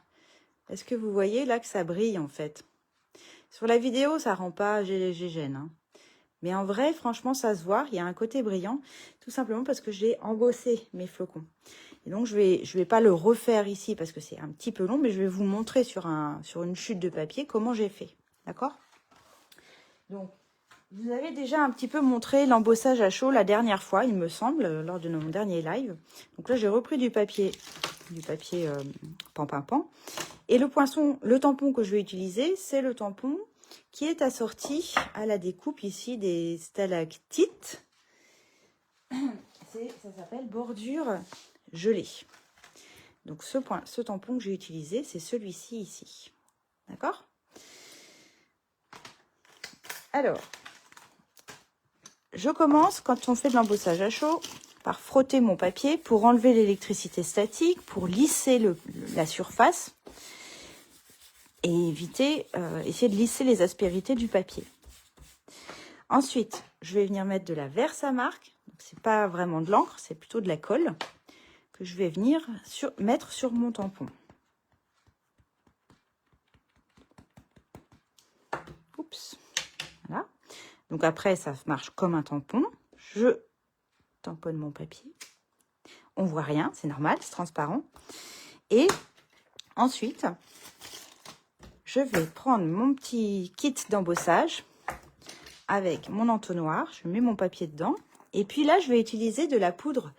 est-ce que vous voyez là que ça brille en fait? Sur la vidéo, ça rend pas gégène, hein. Mais en vrai, franchement, ça se voit. Il y a un côté brillant, tout simplement parce que j'ai embossé mes flocons. Et donc, je vais pas le refaire ici parce que c'est un petit peu long, mais je vais vous montrer sur une chute de papier comment j'ai fait. D'accord? Donc, vous avez déjà un petit peu montré l'embossage à chaud la dernière fois, il me semble, lors de mon dernier live. Donc là, j'ai repris du papier pan-pin-pan. Et le tampon que je vais utiliser, c'est le tampon qui est assorti à la découpe ici des stalactites. Ça s'appelle bordure gelée. Donc ce tampon que j'ai utilisé, c'est celui-ci ici. D'accord? Alors, je commence, quand on fait de l'embossage à chaud, par frotter mon papier pour enlever l'électricité statique, pour lisser la surface et essayer de lisser les aspérités du papier. Ensuite, je vais venir mettre de la Versamark. C'est pas vraiment de l'encre, c'est plutôt de la colle que je vais venir mettre sur mon tampon. Oups. Voilà. Donc après, ça marche comme un tampon. Je tamponne mon papier. On voit rien, c'est normal, c'est transparent. Et ensuite, je vais prendre mon petit kit d'embossage avec mon entonnoir. Je mets mon papier dedans. Et puis là, je vais utiliser de la poudre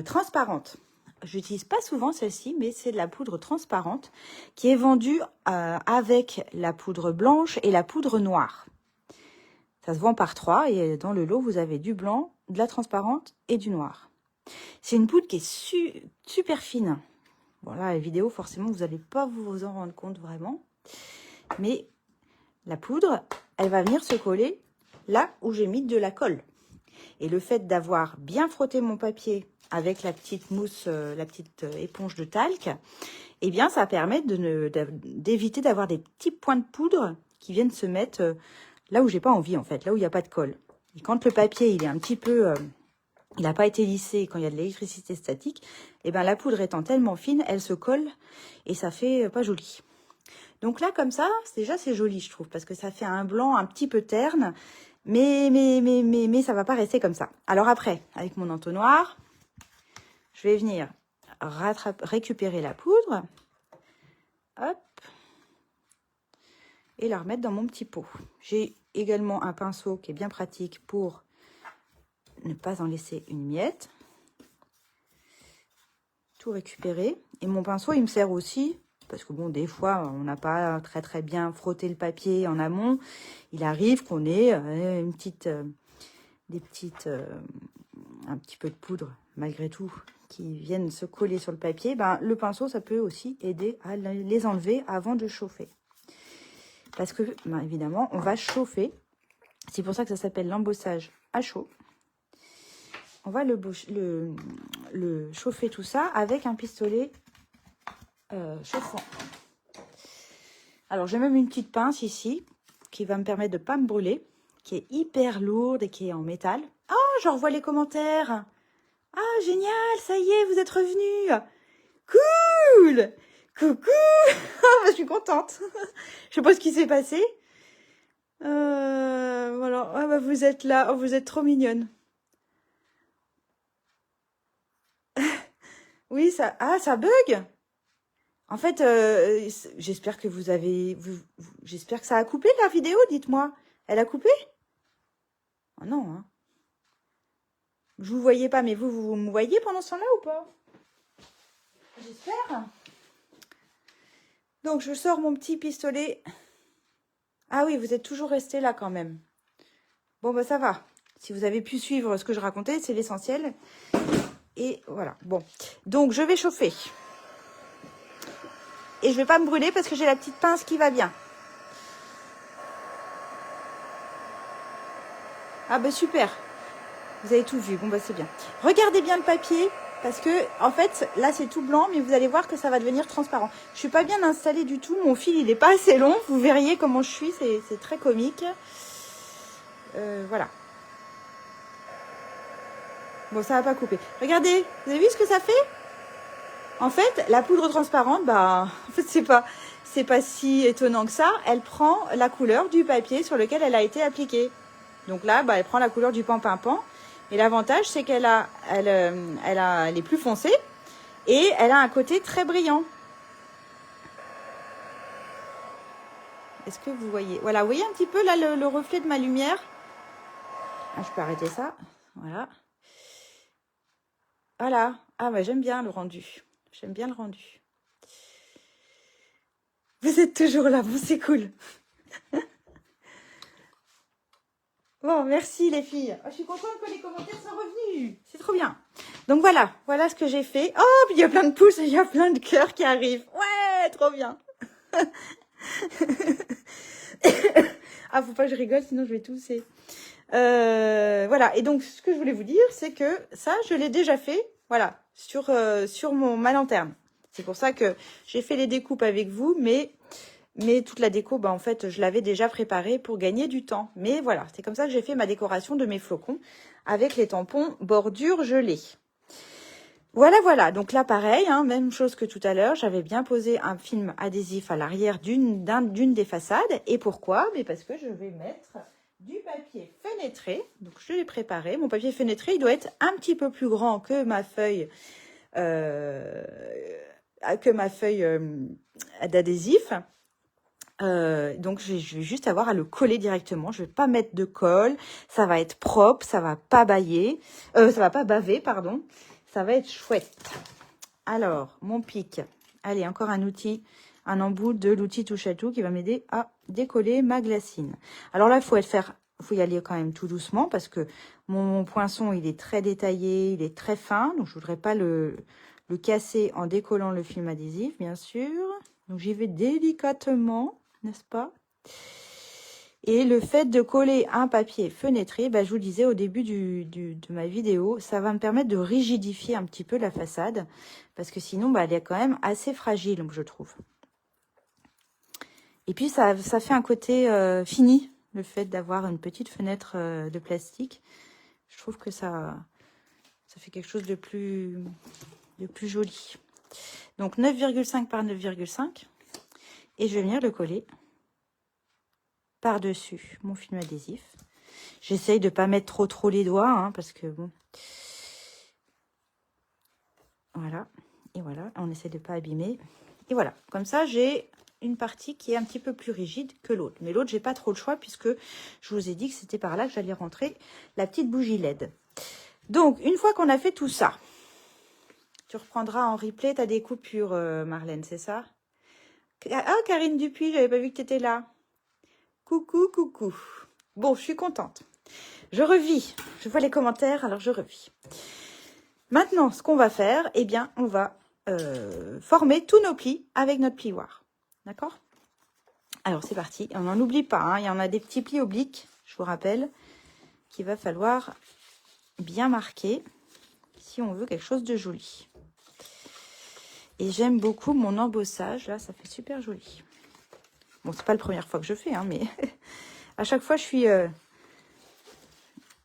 transparente. Je n'utilise pas souvent celle-ci, mais c'est de la poudre transparente qui est vendue avec la poudre blanche et la poudre noire. Ça se vend par 3 et dans le lot, vous avez du blanc, de la transparente et du noir. C'est une poudre qui est super fine. Bon, là, la vidéo, forcément, vous n'allez pas vous en rendre compte vraiment. Mais la poudre, elle va venir se coller là où j'ai mis de la colle. Et le fait d'avoir bien frotté mon papier avec la petite mousse, la petite éponge de talc, eh bien, ça permet d'éviter d'avoir des petits points de poudre qui viennent se mettre là où j'ai pas envie, en fait, là où il n'y a pas de colle. Et quand le papier, il est un petit peu... il n'a pas été lissé quand il y a de l'électricité statique, eh ben, la poudre étant tellement fine, elle se colle et ça fait pas joli. Donc là, comme ça, déjà, c'est joli, je trouve, parce que ça fait un blanc un petit peu terne, mais ça va pas rester comme ça. Alors après, avec mon entonnoir, je vais venir récupérer la poudre, hop, et la remettre dans mon petit pot. J'ai également un pinceau qui est bien pratique pour ne pas en laisser une miette. Tout récupérer. Et mon pinceau, il me sert aussi, parce que bon, des fois, on n'a pas très bien frotté le papier en amont. Il arrive qu'on ait un petit peu de poudre, malgré tout, qui viennent se coller sur le papier. Ben, le pinceau, ça peut aussi aider à les enlever avant de chauffer. Parce que, ben, évidemment, on va chauffer. C'est pour ça que ça s'appelle l'embossage à chaud. On va le chauffer tout ça avec un pistolet chauffant. Alors, j'ai même une petite pince ici qui va me permettre de ne pas me brûler, qui est hyper lourde et qui est en métal. Oh, je revois les commentaires. Ah, génial, ça y est, vous êtes revenus. Cool. Coucou. Je suis contente. Je sais pas ce qui s'est passé. Voilà. Ah, bah, vous êtes là. Oh, vous êtes trop mignonne. Oui, ça... Ah, ça bug. En fait, j'espère que vous avez... J'espère que ça a coupé la vidéo, dites-moi. Elle a coupé? Oh non, hein. Je vous voyais pas, mais vous me voyez pendant ce temps-là ou pas? J'espère. Donc, je sors mon petit pistolet. Ah oui, vous êtes toujours resté là quand même. Bon, bah ça va. Si vous avez pu suivre ce que je racontais, c'est l'essentiel. Et voilà, bon. Donc, je vais chauffer. Et je vais pas me brûler parce que j'ai la petite pince qui va bien. Ah bah super. Vous avez tout vu. Bon bah c'est bien. Regardez bien le papier parce que en fait là c'est tout blanc, mais vous allez voir que ça va devenir transparent. Je suis pas bien installée du tout. Mon fil il est pas assez long. Vous verriez comment je suis. C'est très comique. Voilà. Bon, ça va pas couper. Regardez, vous avez vu ce que ça fait? En fait, la poudre transparente, bah, en fait, c'est pas si étonnant que ça. Elle prend la couleur du papier sur lequel elle a été appliquée. Donc là, bah, elle prend la couleur du pan-pin-pan. Et l'avantage, c'est elle est plus foncée et elle a un côté très brillant. Est-ce que vous voyez? Voilà, vous voyez un petit peu là le reflet de ma lumière? Ah, je peux arrêter ça. Voilà. Voilà. Ah, bah, j'aime bien le rendu. J'aime bien le rendu. Vous êtes toujours là. Bon, c'est cool. Bon, merci les filles. Oh, je suis contente que les commentaires soient revenus. C'est trop bien. Donc voilà, voilà ce que j'ai fait. Oh, puis il y a plein de pouces, il y a plein de cœurs qui arrivent. Ouais, trop bien. Ah, faut pas que je rigole, sinon je vais tousser. Voilà, et donc ce que je voulais vous dire, c'est que ça, je l'ai déjà fait, voilà, sur ma lanterne. C'est pour ça que j'ai fait les découpes avec vous, mais toute la déco, bah, en fait, je l'avais déjà préparée pour gagner du temps. Mais voilà, c'est comme ça que j'ai fait ma décoration de mes flocons avec les tampons bordure gelée. Voilà, voilà. Donc là, pareil, hein, même chose que tout à l'heure. J'avais bien posé un film adhésif à l'arrière d'une des façades. Et pourquoi? Mais parce que je vais mettre du papier fenêtré. Donc, je l'ai préparé. Mon papier fenêtré, il doit être un petit peu plus grand que ma feuille, d'adhésif. Donc je vais juste avoir à le coller directement. Je vais pas mettre de colle. Ça va être propre, ça va pas bailler, ça va pas baver, pardon. Ça va être chouette. Alors, mon pic. Allez, encore un outil, un embout de l'outil touche à tout qui va m'aider à décoller ma glacine. Alors là, il faut y aller quand même tout doucement parce que mon poinçon, il est très détaillé, il est très fin. Donc, je voudrais pas le casser en décollant le film adhésif, bien sûr. Donc, j'y vais délicatement, n'est-ce pas? Et le fait de coller un papier fenêtré, bah, je vous le disais au début de ma vidéo, ça va me permettre de rigidifier un petit peu la façade. Parce que sinon, bah, elle est quand même assez fragile, je trouve. Et puis, ça fait un côté fini, le fait d'avoir une petite fenêtre de plastique. Je trouve que ça fait quelque chose de plus joli. Donc, 9,5 par 9,5. Et je vais venir le coller par-dessus mon film adhésif. J'essaye de ne pas mettre trop les doigts, hein, parce que bon. Voilà. Et voilà, on essaie de ne pas abîmer. Et voilà, comme ça, j'ai une partie qui est un petit peu plus rigide que l'autre. Mais l'autre, j'ai pas trop le choix puisque je vous ai dit que c'était par là que j'allais rentrer la petite bougie LED. Donc, une fois qu'on a fait tout ça, tu reprendras en replay ta découpure, Marlène, c'est ça? Ah, Karine Dupuis, j'avais pas vu que tu étais là. Coucou, coucou. Bon, je suis contente. Je revis. Je vois les commentaires, alors je revis. Maintenant, ce qu'on va faire, eh bien, on va former tous nos plis avec notre plioir. D'accord? Alors, c'est parti. On n'en oublie pas, hein, il y en a des petits plis obliques, je vous rappelle, qu'il va falloir bien marquer si on veut quelque chose de joli. Et j'aime beaucoup mon embossage. Là, ça fait super joli. Bon, c'est pas la première fois que je fais, hein, mais à chaque fois, je suis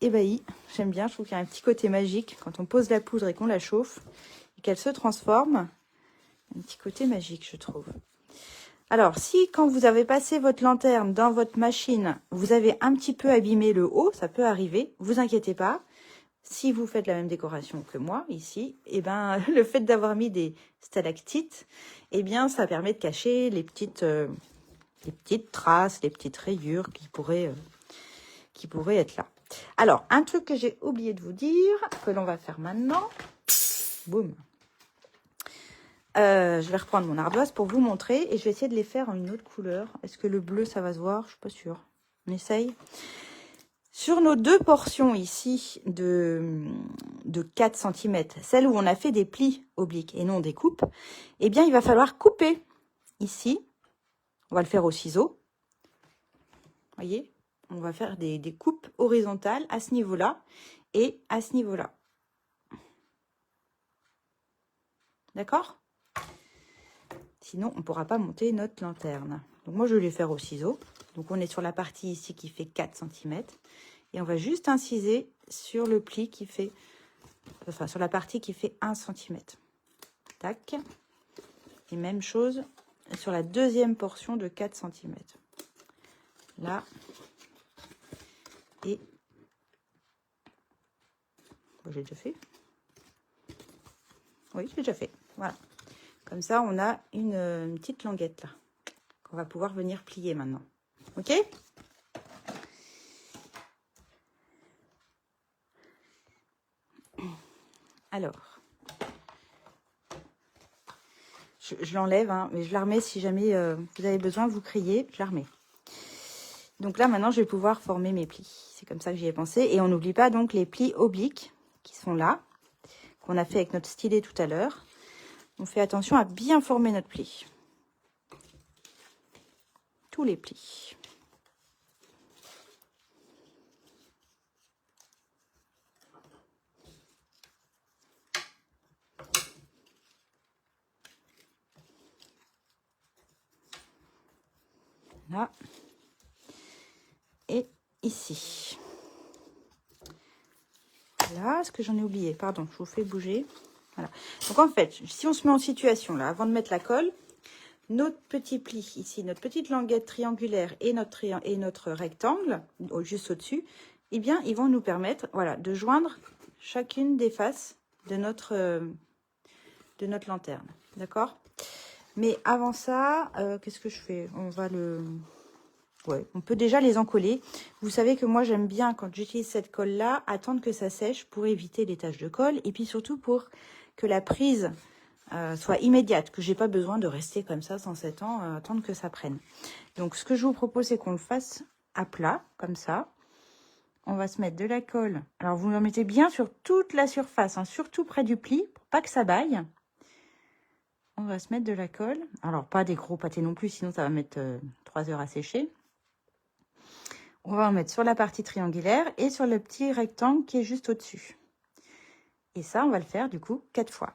ébahie. J'aime bien, je trouve qu'il y a un petit côté magique quand on pose la poudre et qu'on la chauffe et qu'elle se transforme. Un petit côté magique, je trouve. Alors, si quand vous avez passé votre lanterne dans votre machine, vous avez un petit peu abîmé le haut, ça peut arriver, vous inquiétez pas. Si vous faites la même décoration que moi, ici, eh ben, le fait d'avoir mis des stalactites, eh bien, ça permet de cacher les petites traces, les petites rayures qui pourraient être là. Alors, un truc que j'ai oublié de vous dire, que l'on va faire maintenant. Boum. Je vais reprendre mon ardoise pour vous montrer et je vais essayer de les faire en une autre couleur. Est-ce que le bleu, ça va se voir? Je suis pas sûre. On essaye. Sur nos deux portions ici de 4 cm, celle où on a fait des plis obliques et non des coupes, eh bien, il va falloir couper ici. On va le faire au ciseau. Voyez, on va faire des coupes horizontales à ce niveau-là et à ce niveau-là. D'accord? Sinon, on ne pourra pas monter notre lanterne. Donc, moi, je vais les faire au ciseau. Donc, on est sur la partie ici qui fait 4 cm. Et on va juste inciser sur le pli qui fait... Enfin, sur la partie qui fait 1 cm. Tac. Et même chose sur la deuxième portion de 4 cm. Là. Et... Bon, j'ai déjà fait. Oui, j'ai déjà fait. Voilà. Comme ça, on a une petite languette là, qu'on va pouvoir venir plier maintenant. Ok? Alors, je l'enlève, hein, mais je la remets si jamais vous avez besoin, vous criez, je la remets. Donc là, maintenant, je vais pouvoir former mes plis. C'est comme ça que j'y ai pensé. Et on n'oublie pas donc les plis obliques qui sont là, qu'on a fait avec notre stylet tout à l'heure. On fait attention à bien former notre pli. Tous les plis. Là. Et ici. Là, ce que j'en ai oublié, pardon, je vous fais bouger. Voilà. Donc en fait, si on se met en situation là, avant de mettre la colle, notre petit pli ici, notre petite languette triangulaire et notre rectangle, juste au-dessus, eh bien, ils vont nous permettre, voilà, de joindre chacune des faces de notre lanterne. D'accord? Mais avant ça, qu'est-ce que je fais? On va le... Ouais, on peut déjà les encoller. Vous savez que moi, j'aime bien, quand j'utilise cette colle-là, attendre que ça sèche pour éviter les taches de colle. Et puis surtout pour que la prise soit immédiate, que j'ai pas besoin de rester comme ça sans 7 ans, attendre que ça prenne. Donc, ce que je vous propose, c'est qu'on le fasse à plat, comme ça. On va se mettre de la colle. Alors, vous en mettez bien sur toute la surface, hein, surtout près du pli, pour pas que ça baille. On va se mettre de la colle. Alors, pas des gros pâtés non plus, sinon ça va mettre 3 heures à sécher. On va en mettre sur la partie triangulaire et sur le petit rectangle qui est juste au-dessus. Et ça, on va le faire du coup 4 fois.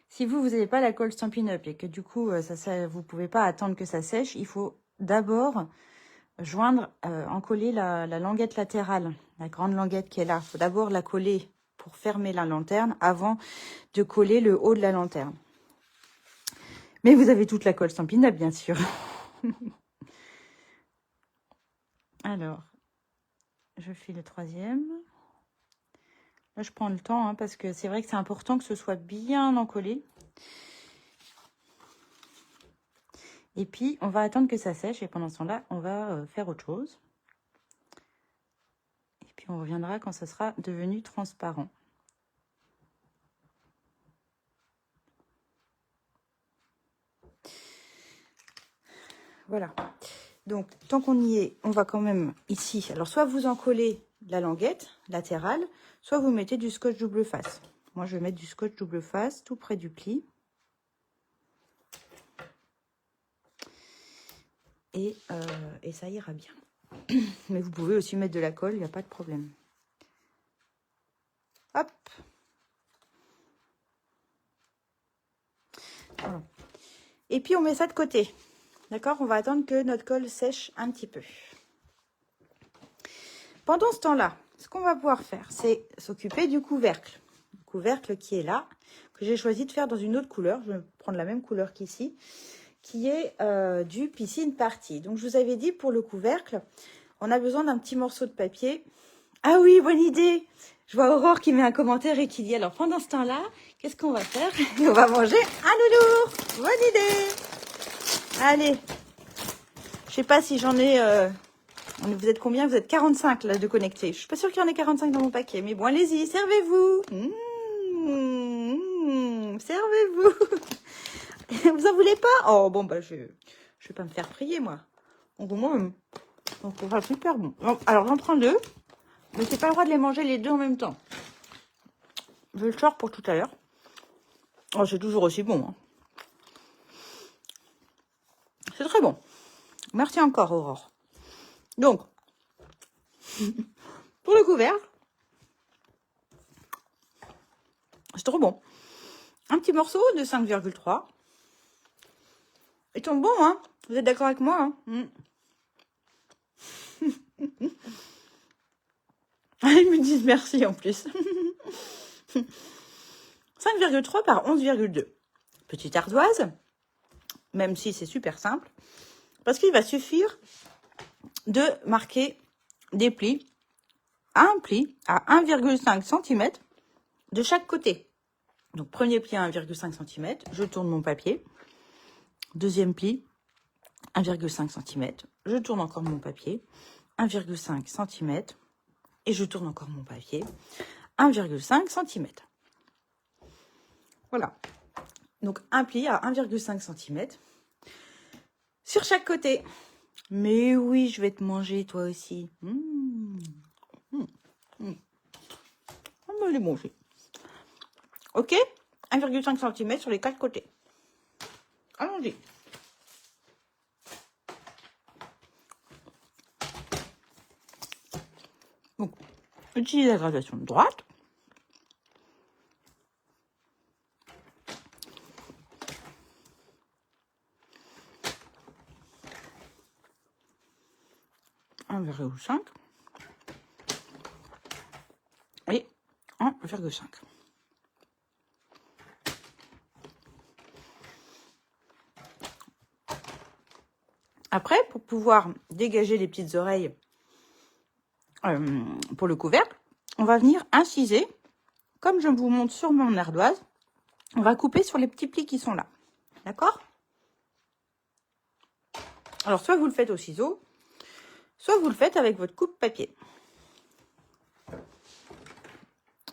Si vous n'avez pas la colle Stampin' Up et que du coup, vous ne pouvez pas attendre que ça sèche, il faut d'abord joindre, encoller la languette latérale, la grande languette qui est là. Il faut d'abord la coller pour fermer la lanterne avant de coller le haut de la lanterne. Mais vous avez toute la colle Stampin' Up, bien sûr. Alors, je fais le troisième. Là, je prends le temps, hein, parce que c'est vrai que c'est important que ce soit bien encollé. Et puis, on va attendre que ça sèche. Et pendant ce temps-là, on va faire autre chose. Et puis, on reviendra quand ça sera devenu transparent. Voilà. Donc, tant qu'on y est, on va quand même ici. Alors, soit vous en collez la languette latérale, soit vous mettez du scotch double face. Moi, je vais mettre du scotch double face tout près du pli. Et ça ira bien. Mais vous pouvez aussi mettre de la colle, il n'y a pas de problème. Hop. Voilà. Et puis, on met ça de côté. D'accord? On va attendre que notre colle sèche un petit peu. Pendant ce temps-là, ce qu'on va pouvoir faire, c'est s'occuper du couvercle. Le couvercle qui est là, que j'ai choisi de faire dans une autre couleur. Je vais prendre la même couleur qu'ici, qui est du Piscine Party. Donc, je vous avais dit, pour le couvercle, on a besoin d'un petit morceau de papier. Ah oui, bonne idée! Je vois Aurore qui met un commentaire et qui dit, alors, pendant ce temps-là, qu'est-ce qu'on va faire? On va manger un nounours! Bonne idée! Allez! Je sais pas si j'en ai... Vous êtes combien? Vous êtes 45 là de connectés. Je suis pas sûre qu'il y en ait 45 dans mon paquet. Mais bon, allez-y, servez-vous. Servez-vous. Vous en voulez pas? Oh, bon, bah, je vais pas me faire prier, moi. Donc, au moins, on va super bon. Alors, j'en prends 2. Mais c'est pas le droit de les manger les 2 en même temps. Je le sors pour tout à l'heure. Oh, c'est toujours aussi bon. Hein. C'est très bon. Merci encore, Aurore. Donc, pour le couvercle, c'est trop bon. Un petit morceau de 5,3. Ils sont bons, hein? Vous êtes d'accord avec moi, hein? Ils me disent merci en plus. 5,3 par 11,2. Petite ardoise, même si c'est super simple, parce qu'il va suffire de marquer des plis, un pli à 1,5 cm de chaque côté. Donc, premier pli à 1,5 cm, je tourne mon papier. Deuxième pli, 1,5 cm, je tourne encore mon papier. 1,5 cm, et je tourne encore mon papier. 1,5 cm. Voilà. Donc, un pli à 1,5 cm sur chaque côté. Mais oui, je vais te manger, toi aussi. On va les manger. Ok? 1,5 cm sur les 4 côtés. Allons-y. Donc, utilisez la gradation de droite. « 1,5 et 1,5. Après, pour pouvoir dégager les petites oreilles pour le couvercle, on va venir inciser, comme je vous montre sur mon ardoise, on va couper sur les petits plis qui sont là. D'accord? Alors, soit vous le faites au ciseau, soit vous le faites avec votre coupe-papier.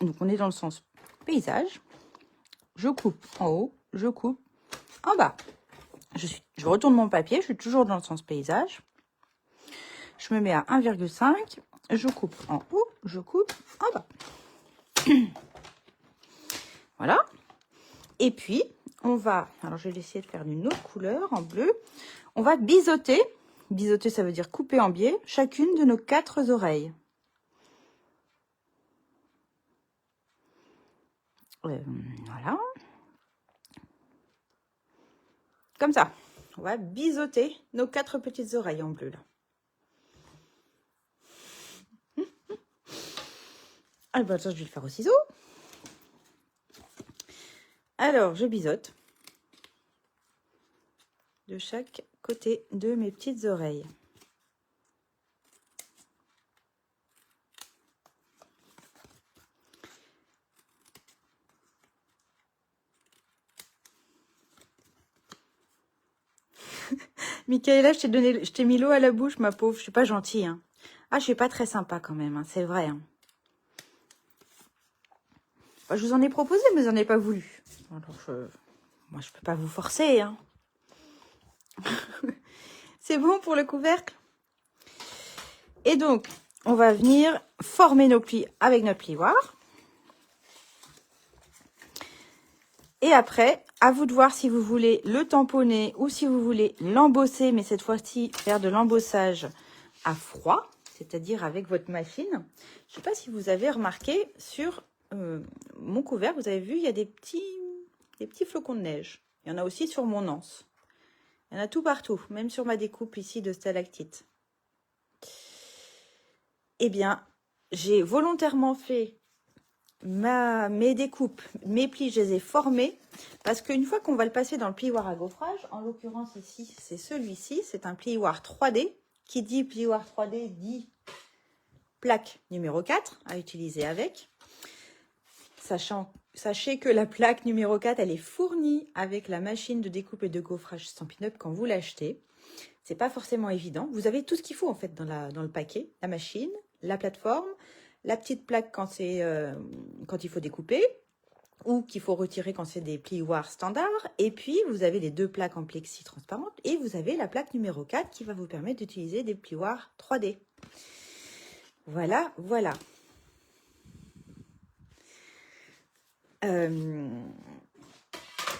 Donc, on est dans le sens paysage. Je coupe en haut, je coupe en bas. Je retourne mon papier, je suis toujours dans le sens paysage. Je me mets à 1,5, je coupe en haut, je coupe en bas. Voilà. Et puis, on va, alors je vais essayer de faire une autre couleur en bleu. On va biseauter. Biseauter, ça veut dire couper en biais chacune de nos 4 oreilles. Voilà. Comme ça. On va biseauter nos 4 petites oreilles en bleu là. Ah ben ça, je vais le faire au ciseau. Alors, je biseaute de chaque côté de mes petites oreilles. Michaela, je t'ai mis l'eau à la bouche, ma pauvre. Je suis pas gentille. Hein. Ah, je suis pas très sympa quand même, hein, c'est vrai. Hein. Enfin, je vous en ai proposé, mais vous n'en avez pas voulu. Alors, moi, je peux pas vous forcer. Hein. C'est bon pour le couvercle? Et donc, on va venir former nos plis avec notre plioir. Et après, à vous de voir si vous voulez le tamponner ou si vous voulez l'embosser, mais cette fois-ci, faire de l'embossage à froid, c'est-à-dire avec votre machine. Je ne sais pas si vous avez remarqué sur mon couvercle, vous avez vu, il y a des petits flocons de neige. Il y en a aussi sur mon anse. Il y en a tout partout, même sur ma découpe ici de stalactite. Eh bien, j'ai volontairement fait mes découpes, mes plis, je les ai formés parce qu'une fois qu'on va le passer dans le plioir à gaufrage, en l'occurrence ici, c'est celui-ci, c'est un plioir 3D. Qui dit plioir 3D dit plaque numéro 4 à utiliser avec. Sachez que la plaque numéro 4, elle est fournie avec la machine de découpe et de gaufrage Stampin' Up quand vous l'achetez. C'est pas forcément évident. Vous avez tout ce qu'il faut en fait dans le paquet. La machine, la plateforme, la petite plaque quand il faut découper ou qu'il faut retirer quand c'est des plioirs standards. Et puis, vous avez les 2 plaques en plexi transparente et vous avez la plaque numéro 4 qui va vous permettre d'utiliser des plioirs 3D. Voilà, voilà.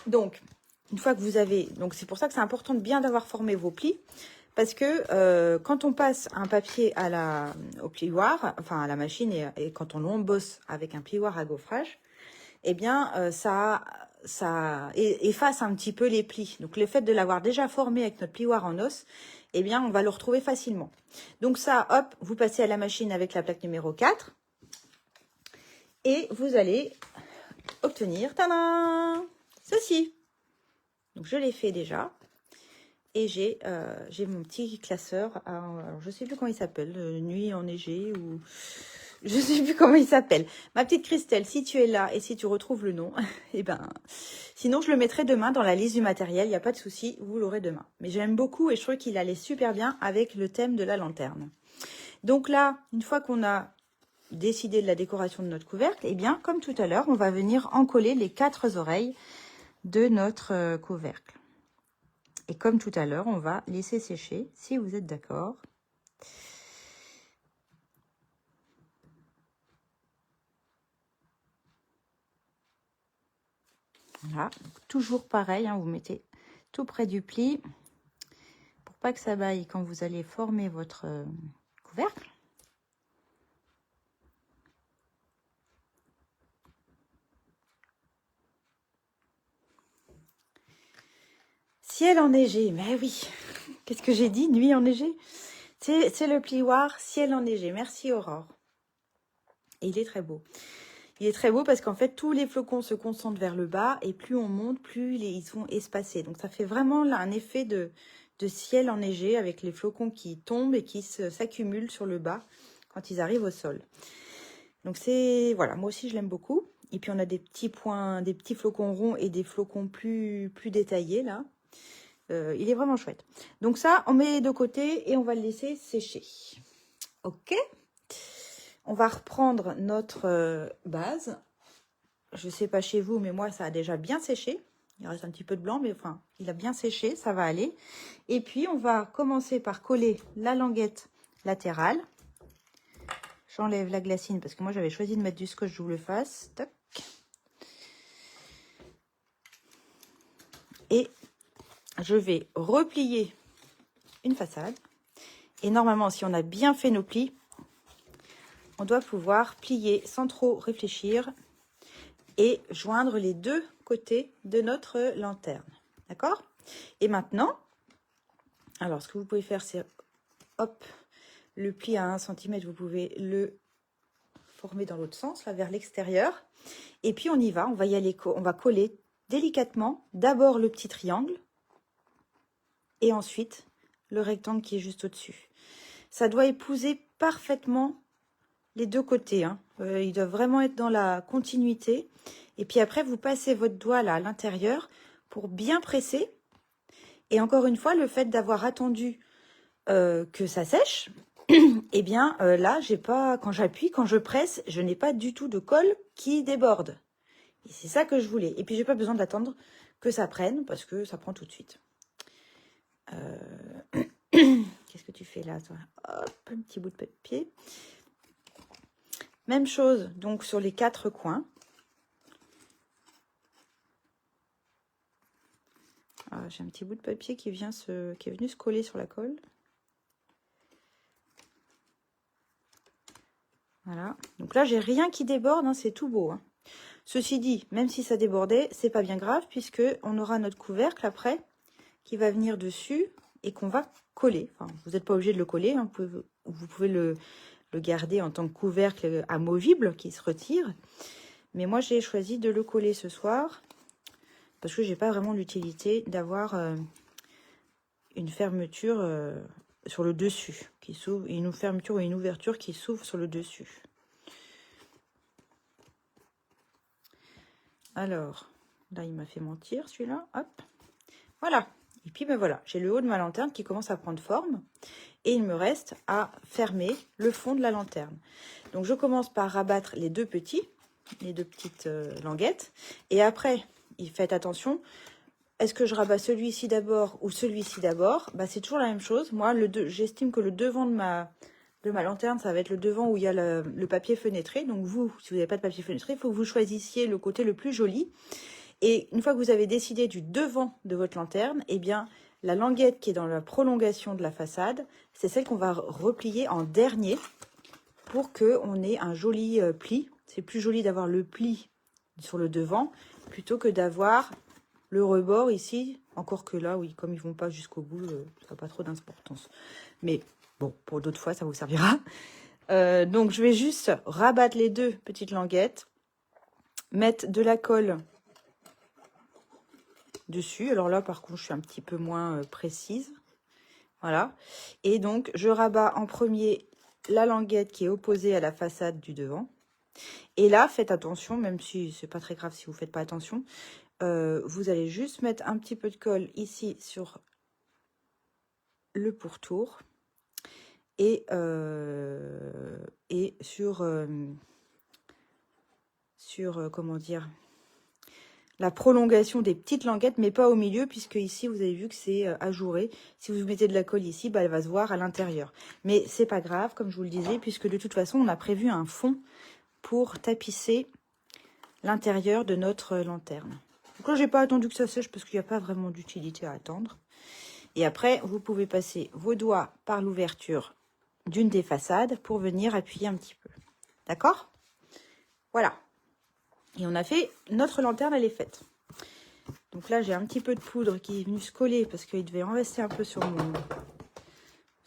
Donc, une fois que vous avez... Donc, c'est pour ça que c'est important de bien d'avoir formé vos plis. Parce que quand on passe un papier au plioir, enfin à la machine, et quand on l'embosse avec un plioir à gaufrage, eh bien, ça efface un petit peu les plis. Donc, le fait de l'avoir déjà formé avec notre plioir en os, eh bien, on va le retrouver facilement. Donc, ça, hop, vous passez à la machine avec la plaque numéro 4. Et vous allez obtenir, tadam, ceci. Donc, je l'ai fait déjà. Et j'ai mon petit classeur. Alors, je ne sais plus comment il s'appelle. Nuit enneigée ou... Je ne sais plus comment il s'appelle. Ma petite Christelle, si tu es là et si tu retrouves le nom, eh ben, sinon je le mettrai demain dans la liste du matériel. Il n'y a pas de souci, vous l'aurez demain. Mais j'aime beaucoup et je trouve qu'il allait super bien avec le thème de la lanterne. Donc là, une fois qu'on a décidé de la décoration de notre couvercle, eh bien, comme tout à l'heure, on va venir encoller les 4 oreilles de notre couvercle. Et comme tout à l'heure, on va laisser sécher, si vous êtes d'accord. Voilà, toujours pareil, hein, vous mettez tout près du pli pour pas que ça baille quand vous allez former votre couvercle. Ciel enneigé, mais oui, qu'est-ce que j'ai dit? Nuit enneigée. C'est le plioir ciel enneigé. Merci Aurore. Et il est très beau. Il est très beau parce qu'en fait, tous les flocons se concentrent vers le bas et plus on monte, plus ils sont espacés. Donc, ça fait vraiment là un effet de ciel enneigé avec les flocons qui tombent et qui s'accumulent sur le bas quand ils arrivent au sol. Donc, c'est... Voilà, moi aussi, je l'aime beaucoup. Et puis, on a des petits points, des petits flocons ronds et des flocons plus détaillés, là. Il est vraiment chouette. Donc, ça, on met de côté et on va le laisser sécher. OK ? On va reprendre notre base. Je ne sais pas chez vous, mais moi, ça a déjà bien séché. Il reste un petit peu de blanc, mais enfin, il a bien séché, ça va aller. Et puis, on va commencer par coller la languette latérale. J'enlève la glacine parce que moi, j'avais choisi de mettre du scotch double face. Tac. Et je vais replier une façade. Et normalement, si on a bien fait nos plis, on doit pouvoir plier sans trop réfléchir et joindre les deux côtés de notre lanterne. D'accord? Et maintenant, alors ce que vous pouvez faire, c'est hop, le pli à 1 cm, vous pouvez le former dans l'autre sens, là vers l'extérieur. Et puis on y va, on va y aller, on va coller délicatement d'abord le petit triangle et ensuite le rectangle qui est juste au-dessus. Ça doit épouser parfaitement les deux côtés, hein. Ils doivent vraiment être dans la continuité. Et puis après, vous passez votre doigt là à l'intérieur pour bien presser. Et encore une fois, le fait d'avoir attendu que ça sèche, eh bien là, j'ai pas, quand j'appuie, quand je presse, je n'ai pas du tout de colle qui déborde. Et c'est ça que je voulais. Et puis, j'ai pas besoin d'attendre que ça prenne parce que ça prend tout de suite. Qu'est-ce que tu fais là, toi? Hop, un petit bout de papier. Même chose, donc, sur les 4 coins. J'ai un petit bout de papier qui est venu se coller sur la colle. Voilà. Donc là, j'ai rien qui déborde, hein, c'est tout beau, hein. Ceci dit, même si ça débordait, c'est pas bien grave puisque on aura notre couvercle après qui va venir dessus et qu'on va coller. Enfin, vous n'êtes pas obligé de le coller, hein, vous pouvez le garder en tant que couvercle amovible qui se retire. Mais moi, j'ai choisi de le coller ce soir parce que j'ai pas vraiment l'utilité d'avoir une fermeture sur le dessus qui s'ouvre, une fermeture ou une ouverture qui s'ouvre sur le dessus. Alors, là, il m'a fait mentir, celui-là. Hop. Voilà. Et puis, ben voilà, j'ai le haut de ma lanterne qui commence à prendre forme. Et il me reste à fermer le fond de la lanterne. Donc, je commence par rabattre les deux petites languettes. Et après, faites attention. Est-ce que je rabats celui-ci d'abord ou celui-ci d'abord? Bah, c'est toujours la même chose. Moi, j'estime que le devant de ma lanterne, ça va être le devant où il y a le papier fenêtré. Donc vous, si vous n'avez pas de papier fenêtré, il faut que vous choisissiez le côté le plus joli. Et une fois que vous avez décidé du devant de votre lanterne, eh bien, la languette qui est dans la prolongation de la façade, c'est celle qu'on va replier en dernier pour qu'on ait un joli pli. C'est plus joli d'avoir le pli sur le devant plutôt que d'avoir le rebord ici. Encore que là, oui, comme ils ne vont pas jusqu'au bout, ça n'a pas trop d'importance. Mais bon, pour d'autres fois, ça vous servira. Donc, je vais juste rabattre les deux petites languettes, mettre de la colle dessus. Alors là, par contre, je suis un petit peu moins précise. Voilà. Et donc, je rabats en premier la languette qui est opposée à la façade du devant. Et là, faites attention, même si c'est pas très grave si vous ne faites pas attention. Vous allez juste mettre un petit peu de colle ici sur le pourtour. Et sur comment dire, la prolongation des petites languettes, mais pas au milieu, puisque ici, vous avez vu que c'est ajouré. Si vous mettez de la colle ici, bah, elle va se voir à l'intérieur. Mais c'est pas grave, comme je vous le disais, puisque de toute façon, on a prévu un fond pour tapisser l'intérieur de notre lanterne. Donc là, j'ai pas attendu que ça sèche, parce qu'il n'y a pas vraiment d'utilité à attendre. Et après, vous pouvez passer vos doigts par l'ouverture d'une des façades pour venir appuyer un petit peu. D'accord? Voilà. Et on a fait, notre lanterne, elle est faite. Donc là, j'ai un petit peu de poudre qui est venue se coller parce qu'il devait en rester un peu sur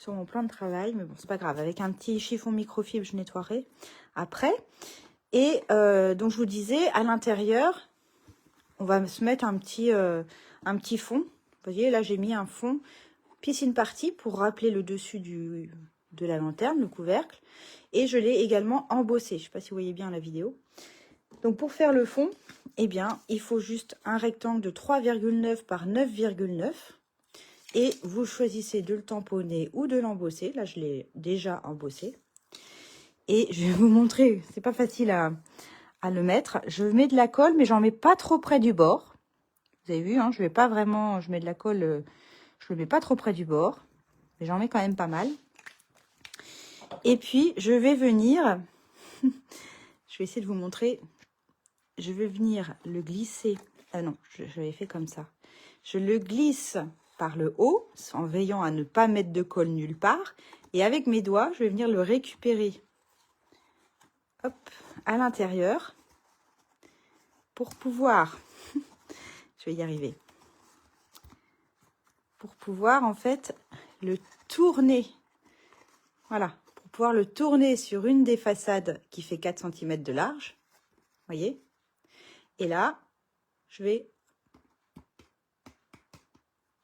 mon plan de travail. Mais bon, c'est pas grave. Avec un petit chiffon microfibre, je nettoierai après. Et donc, je vous disais, à l'intérieur, on va se mettre un petit fond. Vous voyez, là, j'ai mis un fond piscine partie pour rappeler le dessus de la lanterne, le couvercle. Et je l'ai également embossé. Je ne sais pas si vous voyez bien la vidéo. Donc, pour faire le fond, eh bien, il faut juste un rectangle de 3,9 par 9,9. Et vous choisissez de le tamponner ou de l'embosser. Là, je l'ai déjà embossé. Et je vais vous montrer, c'est pas facile à le mettre. Je mets de la colle, mais j'en mets pas trop près du bord. Vous avez vu, hein, je vais pas vraiment, je mets de la colle, je le mets pas trop près du bord. Mais j'en mets quand même pas mal. Et puis, je vais venir, je vais essayer de vous montrer, je vais venir le glisser. Ah non, je l'avais fait comme ça. je le glisse par le haut, en veillant à ne pas mettre de colle nulle part. Et avec mes doigts, je vais venir le récupérer, hop, à l'intérieur, pour pouvoir, je vais y arriver, pour pouvoir en fait le tourner, voilà, pour pouvoir le tourner sur une des façades qui fait 4 cm de large, voyez. Et là, je vais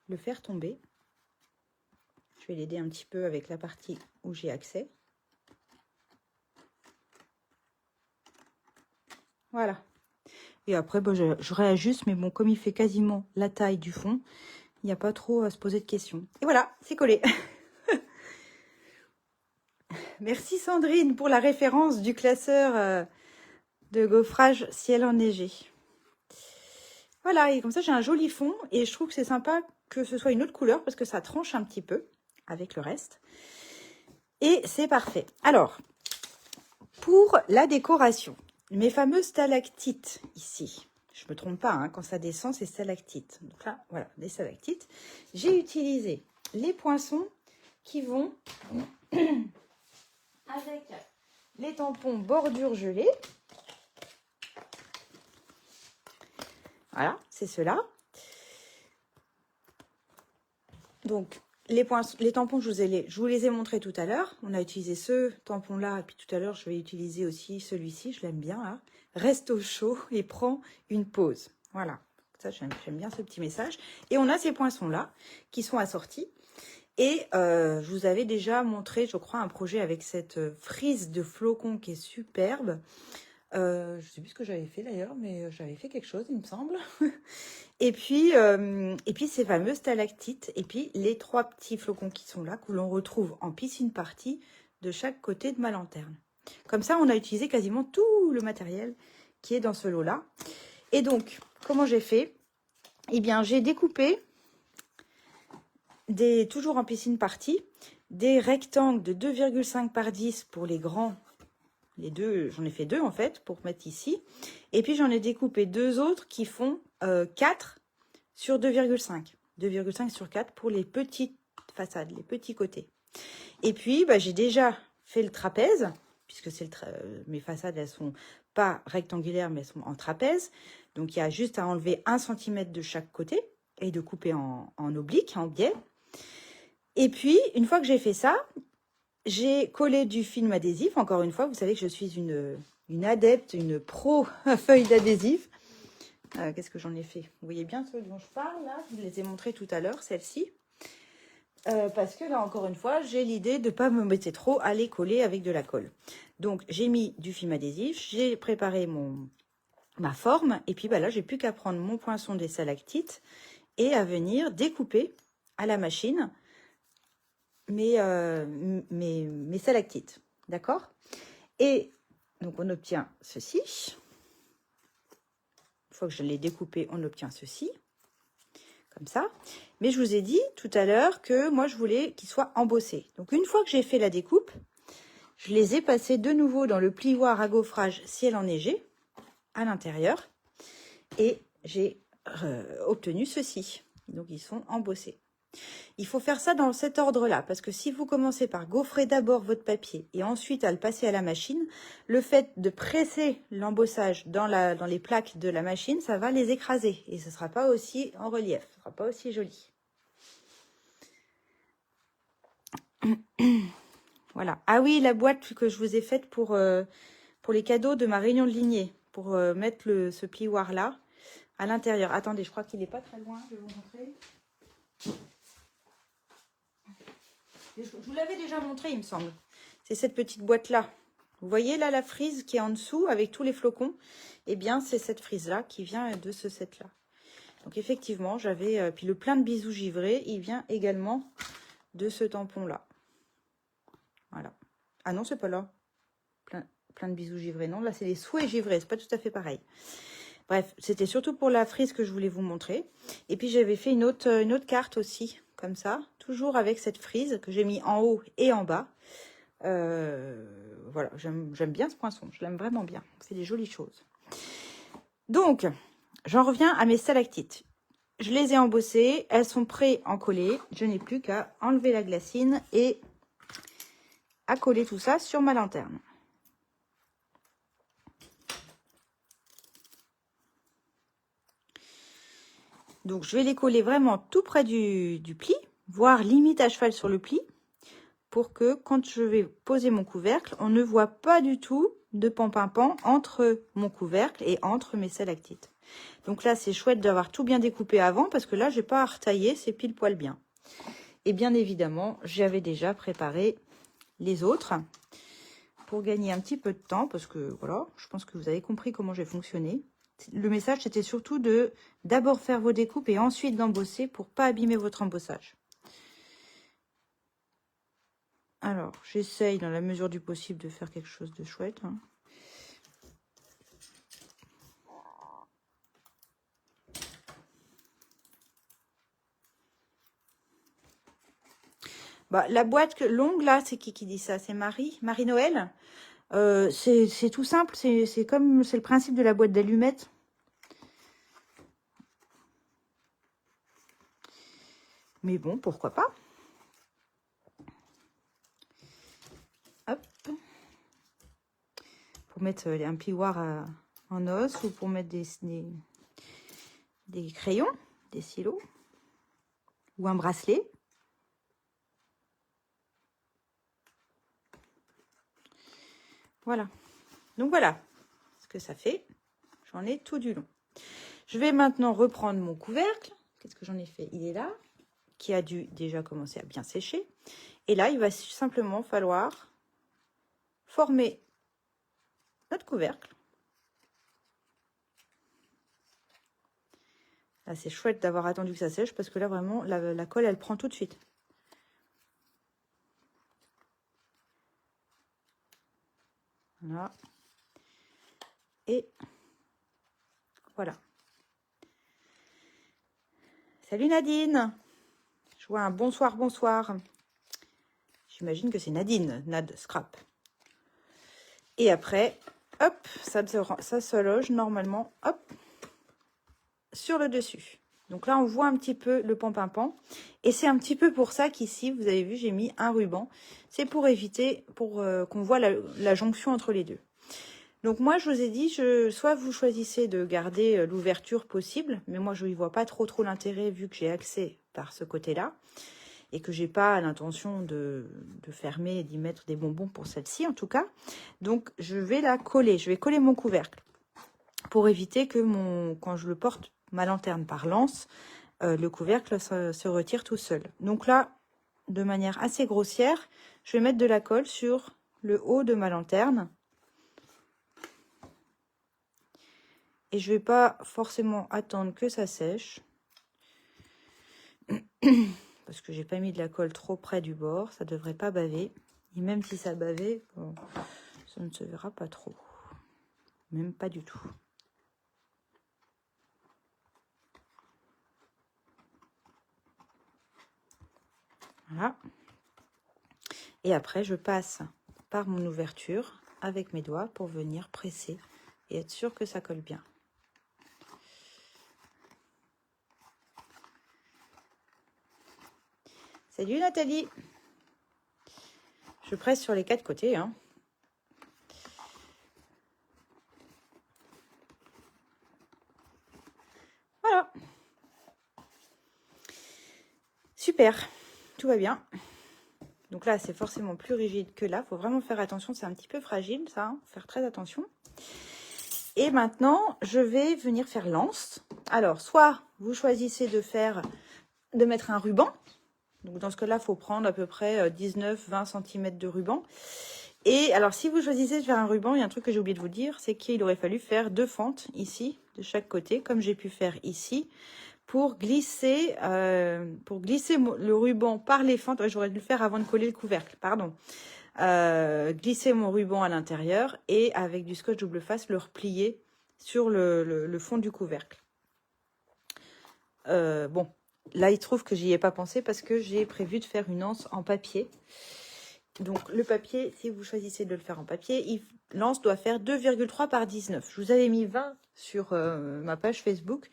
le faire tomber. Je vais l'aider un petit peu avec la partie où j'ai accès. Voilà. Et après, bon, je réajuste, mais bon, comme il fait quasiment la taille du fond, il n'y a pas trop à se poser de questions. Et voilà, c'est collé. Merci Sandrine pour la référence du classeur de gaufrage ciel enneigé. Voilà, et comme ça, j'ai un joli fond. Et je trouve que c'est sympa que ce soit une autre couleur parce que ça tranche un petit peu avec le reste. Et c'est parfait. Alors, pour la décoration, mes fameux stalactites ici. Je ne me trompe pas, hein, quand ça descend, c'est stalactites. Donc là, voilà, des stalactites. J'ai utilisé les poinçons qui vont avec les tampons bordure gelée. Voilà, c'est cela. Donc, les tampons, je vous les ai montrés tout à l'heure. On a utilisé ce tampon-là, et puis tout à l'heure, je vais utiliser aussi celui-ci. Je l'aime bien, là. Reste au chaud et prends une pause. Voilà. Ça, j'aime bien ce petit message. Et on a ces poinçons-là qui sont assortis. Et je vous avais déjà montré, je crois, un projet avec cette frise de flocons qui est superbe. Je ne sais plus ce que j'avais fait d'ailleurs, mais j'avais fait quelque chose, il me semble. Et puis ces fameux stalactites. Et puis les 3 petits flocons qui sont là, que l'on retrouve en piscine partie de chaque côté de ma lanterne. Comme ça, on a utilisé quasiment tout le matériel qui est dans ce lot-là. Et donc, comment j'ai fait? Eh bien, j'ai découpé, toujours en piscine partie, des rectangles de 2,5 par 10 pour les grands. Les deux, j'en ai fait 2 en fait pour mettre ici. Et puis j'en ai découpé 2 autres qui font 4 sur 2,5. 2,5 sur 4 pour les petites façades, les petits côtés. Et puis bah, j'ai déjà fait le trapèze, puisque mes façades elles sont pas rectangulaires mais elles sont en trapèze. Donc il y a juste à enlever 1 cm de chaque côté et de couper en oblique, en biais. Et puis une fois que j'ai fait ça, j'ai collé du film adhésif. Encore une fois, vous savez que je suis une adepte, une pro à feuille d'adhésif. Qu'est-ce que j'en ai fait? Vous voyez bien ceux dont je parle, là? Je vous les ai montrés tout à l'heure, celle-ci. Parce que là, encore une fois, j'ai l'idée de ne pas me mettre trop à les coller avec de la colle. Donc, j'ai mis du film adhésif, j'ai préparé ma forme. Et puis, bah, là, j'ai plus qu'à prendre mon poinçon des stalactites et à venir découper à la machine mes stalactites, d'accord? Et donc on obtient ceci. Une fois que je l'ai découpé, on obtient ceci, comme ça. Mais je vous ai dit tout à l'heure que moi je voulais qu'il soit embossé. Donc une fois que j'ai fait la découpe, je les ai passés de nouveau dans le plioir à gaufrage ciel enneigé à l'intérieur et j'ai obtenu ceci. Donc ils sont embossés. Il faut faire ça dans cet ordre-là, parce que si vous commencez par gaufrer d'abord votre papier et ensuite à le passer à la machine, le fait de presser l'embossage dans les plaques de la machine, ça va les écraser et ce ne sera pas aussi en relief, ce ne sera pas aussi joli. Voilà. Ah oui, la boîte que je vous ai faite pour les cadeaux de ma réunion de lignée, pour mettre ce plioir-là à l'intérieur. Attendez, je crois qu'il n'est pas très loin, je vais vous montrer. Je vous l'avais déjà montré, il me semble. C'est cette petite boîte-là. Vous voyez là la frise qui est en dessous avec tous les flocons? Eh bien, c'est cette frise-là qui vient de ce set-là. Donc, effectivement, j'avais... puis le plein de bisous givrés, il vient également de ce tampon-là. Voilà. Ah non, c'est pas là. Plein de bisous givrés. Non, là, c'est les souhaits givrés. C'est pas tout à fait pareil. Bref, c'était surtout pour la frise que je voulais vous montrer. Et puis, j'avais fait une autre carte aussi, comme ça. Toujours avec cette frise que j'ai mis en haut et en bas. Voilà, j'aime bien ce poinçon. Je l'aime vraiment bien. C'est des jolies choses. Donc, j'en reviens à mes stalactites. Je les ai embossées, elles sont pré-encollées. Je n'ai plus qu'à enlever la glacine et à coller tout ça sur ma lanterne. Donc, je vais les coller vraiment tout près du pli, voire limite à cheval sur le pli, pour que quand je vais poser mon couvercle, on ne voit pas du tout de pan-pan-pan entre mon couvercle et entre mes stalactites. Donc là, c'est chouette d'avoir tout bien découpé avant, parce que là, je n'ai pas à retailler, c'est pile poil bien. Et bien évidemment, j'avais déjà préparé les autres pour gagner un petit peu de temps, parce que voilà, je pense que vous avez compris comment j'ai fonctionné. Le message, c'était surtout de d'abord faire vos découpes et ensuite d'embosser pour pas abîmer votre embossage. Alors, j'essaye dans la mesure du possible de faire quelque chose de chouette. Hein. Bah, la boîte longue, là, c'est qui dit ça? C'est Marie Noël. C'est tout simple, c'est comme c'est le principe de la boîte d'allumettes. Mais bon, pourquoi pas? Hop. Pour mettre un plioir en os ou pour mettre des crayons, des stylos ou un bracelet. Voilà. Donc voilà ce que ça fait. J'en ai tout du long. Je vais maintenant reprendre mon couvercle. Qu'est-ce que j'en ai fait? Il est là, qui a dû déjà commencer à bien sécher. Et là, il va simplement falloir former notre couvercle. Là, c'est chouette d'avoir attendu que ça sèche parce que là, vraiment, la colle, elle prend tout de suite. Voilà. Et voilà. Salut Nadine. Je vois un bonsoir, bonsoir. J'imagine que c'est Nadine, Nad Scrap. Et après, hop, ça se loge normalement, hop, sur le dessus. Donc là, on voit un petit peu le pan-pan-pan. Et c'est un petit peu pour ça qu'ici, vous avez vu, j'ai mis un ruban. C'est pour éviter, qu'on voit la jonction entre les deux. Donc moi, je vous ai dit, soit vous choisissez de garder l'ouverture possible, mais moi, je n'y vois pas trop l'intérêt vu que j'ai accès par ce côté-là et que j'ai pas l'intention de fermer et d'y mettre des bonbons pour celle-ci, en tout cas. Donc, je vais la coller. Je vais coller mon couvercle pour éviter que quand je le porte, ma lanterne par lance, le couvercle se retire tout seul. Donc là, de manière assez grossière, je vais mettre de la colle sur le haut de ma lanterne. Et je ne vais pas forcément attendre que ça sèche. Parce que j'ai pas mis de la colle trop près du bord. Ça ne devrait pas baver. Et même si ça bavait, bon, ça ne se verra pas trop. Même pas du tout. Voilà. Et après, je passe par mon ouverture avec mes doigts pour venir presser et être sûr que ça colle bien. Salut Nathalie. Je presse sur les 4 côtés. Hein. Voilà. Super. Tout va bien. Donc là, c'est forcément plus rigide que là. Il faut vraiment faire attention. C'est un petit peu fragile, ça. Hein. Faire très attention. Et maintenant, je vais venir faire l'anse. Alors, soit vous choisissez de mettre un ruban. Donc, dans ce cas-là, il faut prendre à peu près 19-20 cm de ruban. Et alors, si vous choisissez de faire un ruban, il y a un truc que j'ai oublié de vous dire, c'est qu'il aurait fallu faire 2 fentes ici, de chaque côté, comme j'ai pu faire ici, pour glisser le ruban par les fentes. Ouais, j'aurais dû le faire avant de coller le couvercle, pardon. Glisser mon ruban à l'intérieur et avec du scotch double face, le replier sur le fond du couvercle. Bon. Là, il trouve que j'y ai pas pensé parce que j'ai prévu de faire une anse en papier. Donc, le papier, si vous choisissez de le faire en papier, l'anse doit faire 2,3 par 19. Je vous avais mis 20 sur ma page Facebook.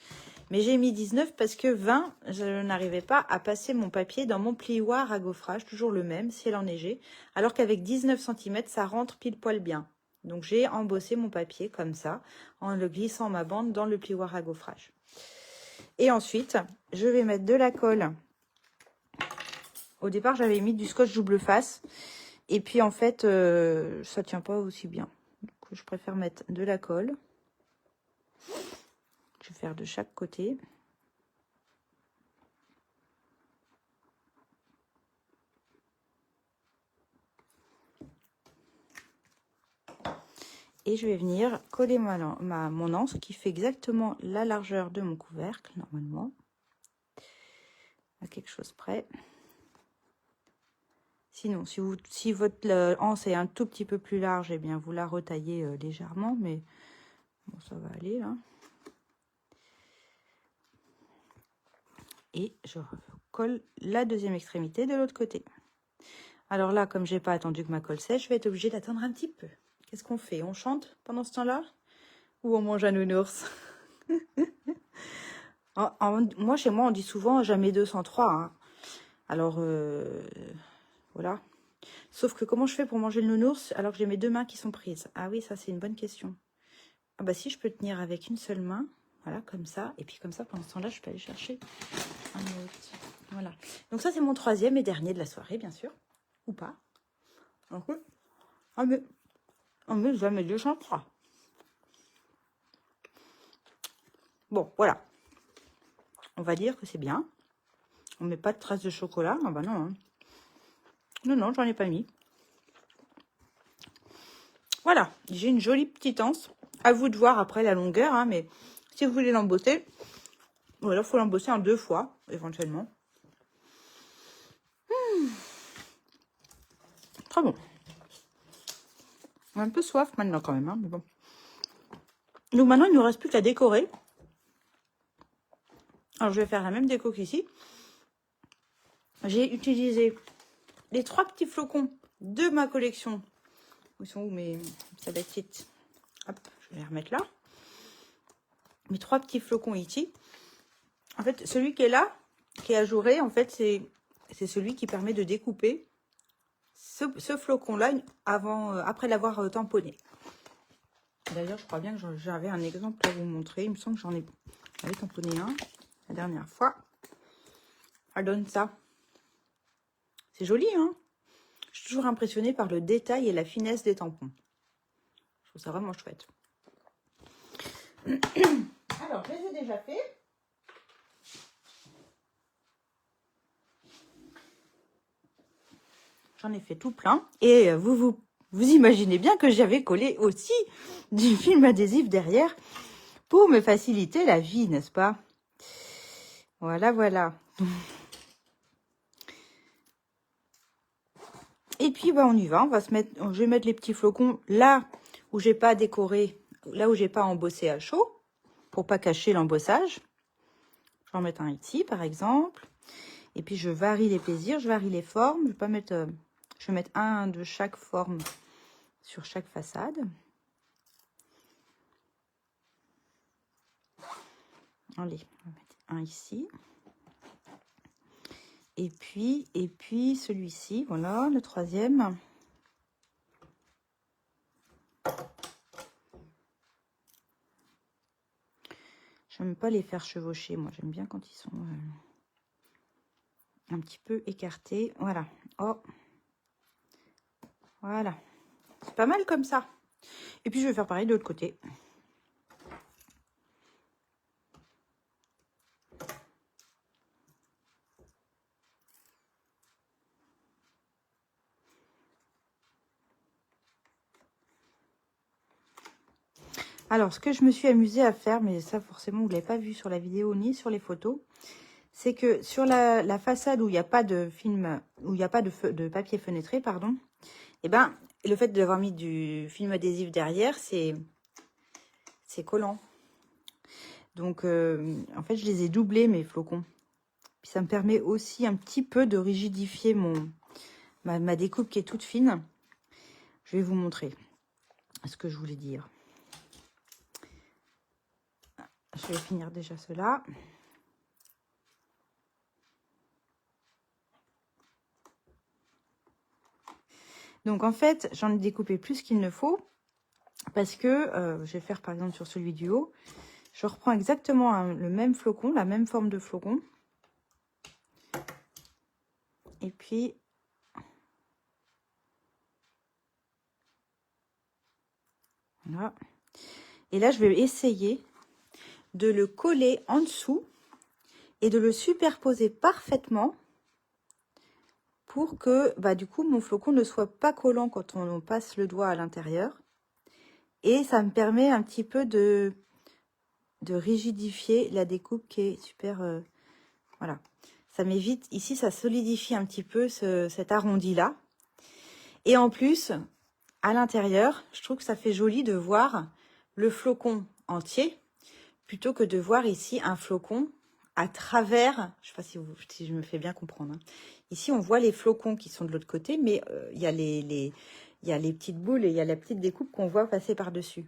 Mais j'ai mis 19 parce que 20, je n'arrivais pas à passer mon papier dans mon plioir à gaufrage, toujours le même, ciel enneigé. Alors qu'avec 19 cm, ça rentre pile poil bien. Donc j'ai embossé mon papier comme ça, en le glissant ma bande dans le plioir à gaufrage. Et ensuite, je vais mettre de la colle. Au départ, j'avais mis du scotch double face. Et puis en fait, ça tient pas aussi bien. Donc, je préfère mettre de la colle. Je vais faire de chaque côté. Et je vais venir coller mon anse qui fait exactement la largeur de mon couvercle, normalement. À quelque chose près. Sinon, si votre anse est un tout petit peu plus large, eh bien, vous la retaillez légèrement, mais bon, ça va aller, là. Et je colle la deuxième extrémité de l'autre côté. Alors là, comme j'ai pas attendu que ma colle sèche, je vais être obligée d'attendre un petit peu. Qu'est-ce qu'on fait? On chante pendant ce temps-là? Ou on mange un nounours? Moi, chez moi, on dit souvent jamais 2 sans 3. Hein. Alors, voilà. Sauf que comment je fais pour manger le nounours alors que j'ai mes 2 mains qui sont prises? Ah oui, ça, c'est une bonne question. Ah bah si, je peux tenir avec une seule main. Voilà, comme ça. Et puis comme ça, pendant ce temps-là, je peux aller chercher un autre. Voilà. Donc ça, c'est mon 3e et dernier de la soirée, bien sûr. Ou pas. Ah mais jamais 203. Bon, voilà. On va dire que c'est bien. On met pas de traces de chocolat. Ah bah non. Hein. Non, j'en ai pas mis. Voilà, j'ai une jolie petite anse. À vous de voir après la longueur, hein, mais si vous voulez l'embosser, voilà, il faut l'embosser en 2 fois, éventuellement. Très bon. On a un peu soif maintenant quand même, hein, mais bon. Donc maintenant, il ne nous reste plus qu'à décorer. Alors, je vais faire la même déco qu'ici. J'ai utilisé les 3 petits flocons de ma collection. Où sont où mes sabatites? Hop, je vais les remettre là. Mes 3 petits flocons ici. En fait, celui qui est là, qui est ajouré, en fait, c'est celui qui permet de découper ce flocon-là après l'avoir tamponné. D'ailleurs, je crois bien que j'avais un exemple à vous montrer. Il me semble que j'avais tamponné un la dernière fois. Elle donne ça. C'est joli, hein? Je suis toujours impressionnée par le détail et la finesse des tampons. Je trouve ça vraiment chouette. Alors, je les ai déjà fait. J'en ai fait tout plein. Et vous imaginez bien que j'avais collé aussi du film adhésif derrière pour me faciliter la vie, n'est-ce pas? Voilà, voilà. Et puis, bah, on y va. Je vais mettre les petits flocons là où j'ai pas décoré, là où j'ai pas embossé à chaud, pour pas cacher l'embossage. Je vais en mettre un ici, par exemple. Et puis, je varie les plaisirs, je varie les formes. Je vais mettre un de chaque forme sur chaque façade. Allez, on va mettre un ici. Et puis celui-ci, voilà, le 3e. J'aime pas les faire chevaucher, moi j'aime bien quand ils sont un petit peu écartés. Voilà. Oh. Voilà. C'est pas mal comme ça. Et puis je vais faire pareil de l'autre côté. Alors, ce que je me suis amusée à faire, mais ça forcément vous ne l'avez pas vu sur la vidéo ni sur les photos, c'est que sur la façade où il n'y a pas de film, où il n'y a pas de papier fenêtré, pardon, et ben le fait d'avoir mis du film adhésif derrière, c'est collant. Donc, en fait, je les ai doublés, mes flocons. Puis ça me permet aussi un petit peu de rigidifier ma découpe qui est toute fine. Je vais vous montrer ce que je voulais dire. Je je vais finir déjà cela. Donc en fait, j'en ai découpé plus qu'il ne faut parce que je vais faire par exemple sur celui du haut. Je reprends exactement le même flocon, la même forme de flocon. Et puis, voilà. Et là, je vais essayer de le coller en dessous et de le superposer parfaitement pour que, bah, du coup, mon flocon ne soit pas collant quand on passe le doigt à l'intérieur. Et ça me permet un petit peu de rigidifier la découpe qui est super... voilà. Ça m'évite, ici, ça solidifie un petit peu cet arrondi-là. Et en plus, à l'intérieur, je trouve que ça fait joli de voir le flocon entier, plutôt que de voir ici un flocon à travers, je ne sais pas si je me fais bien comprendre. Hein. Ici, on voit les flocons qui sont de l'autre côté, mais il y a il y a les petites boules et il y a la petite découpe qu'on voit passer par-dessus.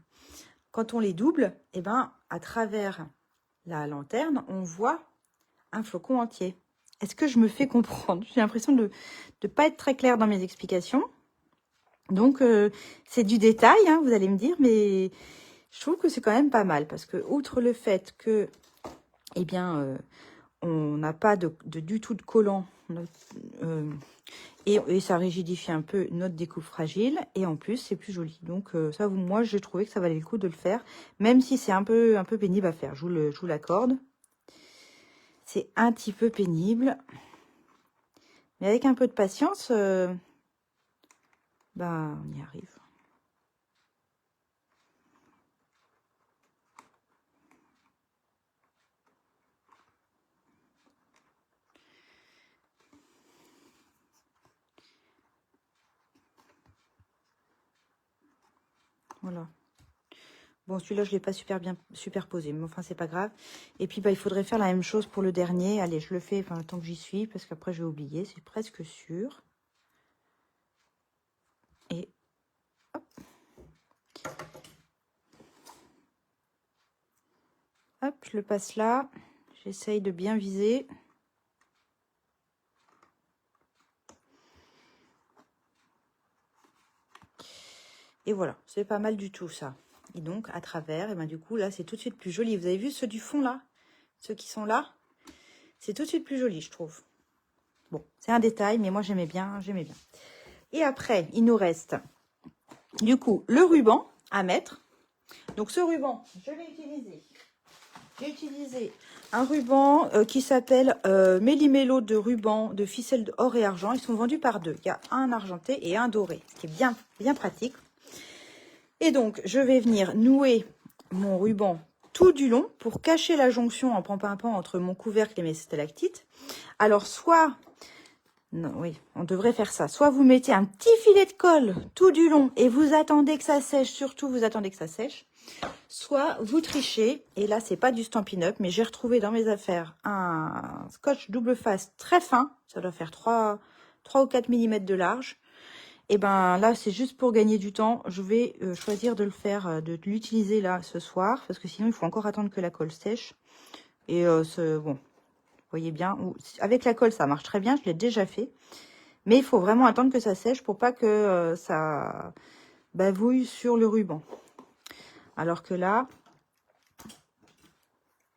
Quand on les double, eh ben, à travers la lanterne, on voit un flocon entier. Est-ce que je me fais comprendre? J'ai l'impression de ne pas être très claire dans mes explications. Donc, c'est du détail, hein, vous allez me dire, mais je trouve que c'est quand même pas mal. Parce que, outre le fait que, eh bien, on n'a pas du tout de collant, et ça rigidifie un peu notre découpe fragile, et en plus, c'est plus joli. Donc, ça, moi, j'ai trouvé que ça valait le coup de le faire, même si c'est un peu pénible à faire. Je vous l'accorde. C'est un petit peu pénible. Mais avec un peu de patience, ben, on y arrive. Voilà. Bon, celui-là, je ne l'ai pas super bien superposé, mais enfin, c'est pas grave. Et puis, bah, il faudrait faire la même chose pour le dernier. Allez, je le fais tant que j'y suis, parce qu'après, je vais oublier, c'est presque sûr. Et hop. Hop, je le passe là. J'essaye de bien viser. Et voilà, c'est pas mal du tout, ça. Et donc, à travers, et ben du coup, là, c'est tout de suite plus joli. Vous avez vu ceux du fond, là? Ceux qui sont là? C'est tout de suite plus joli, je trouve. Bon, c'est un détail, mais moi, j'aimais bien, j'aimais bien. Et après, il nous reste, du coup, le ruban à mettre. Donc, ce ruban, je l'ai utilisé. J'ai utilisé un ruban qui s'appelle Méli-Mélo de ruban de ficelle or et argent. Ils sont vendus par deux. Il y a un argenté et un doré, ce qui est bien, bien pratique. Et donc, je vais venir nouer mon ruban tout du long pour cacher la jonction en pan-pimpant entre mon couvercle et mes stalactites. Alors, soit... Non, oui, on devrait faire ça. Soit vous mettez un petit filet de colle tout du long et vous attendez que ça sèche. Surtout, vous attendez que ça sèche. Soit vous trichez, et là, c'est pas du Stampin' Up, mais j'ai retrouvé dans mes affaires un scotch double face très fin. Ça doit faire 3 ou 4 mm de large. Et ben là, c'est juste pour gagner du temps. Je vais choisir de le faire, de l'utiliser là ce soir, parce que sinon, il faut encore attendre que la colle sèche. Et bon, vous voyez bien, avec la colle, ça marche très bien, je l'ai déjà fait. Mais il faut vraiment attendre que ça sèche pour pas que ça bavouille sur le ruban. Alors que là,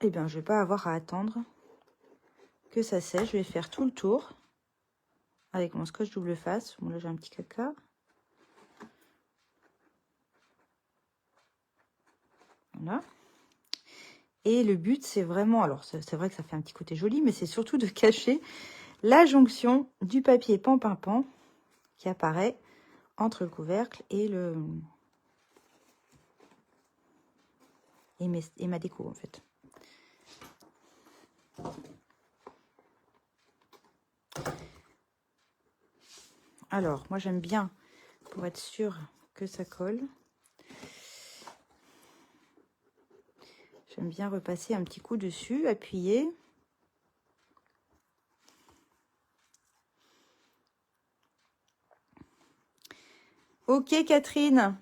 eh bien, je vais pas avoir à attendre que ça sèche. Je vais faire tout le tour avec mon scotch double face. Bon, là, j'ai un petit caca. Voilà. Et le but, c'est vraiment... Alors, c'est vrai que ça fait un petit côté joli, mais c'est surtout de cacher la jonction du papier pan-pimpant qui apparaît entre le couvercle et et ma déco, en fait. Alors, moi, j'aime bien, pour être sûr que ça colle, j'aime bien repasser un petit coup dessus, appuyer. Ok, Catherine,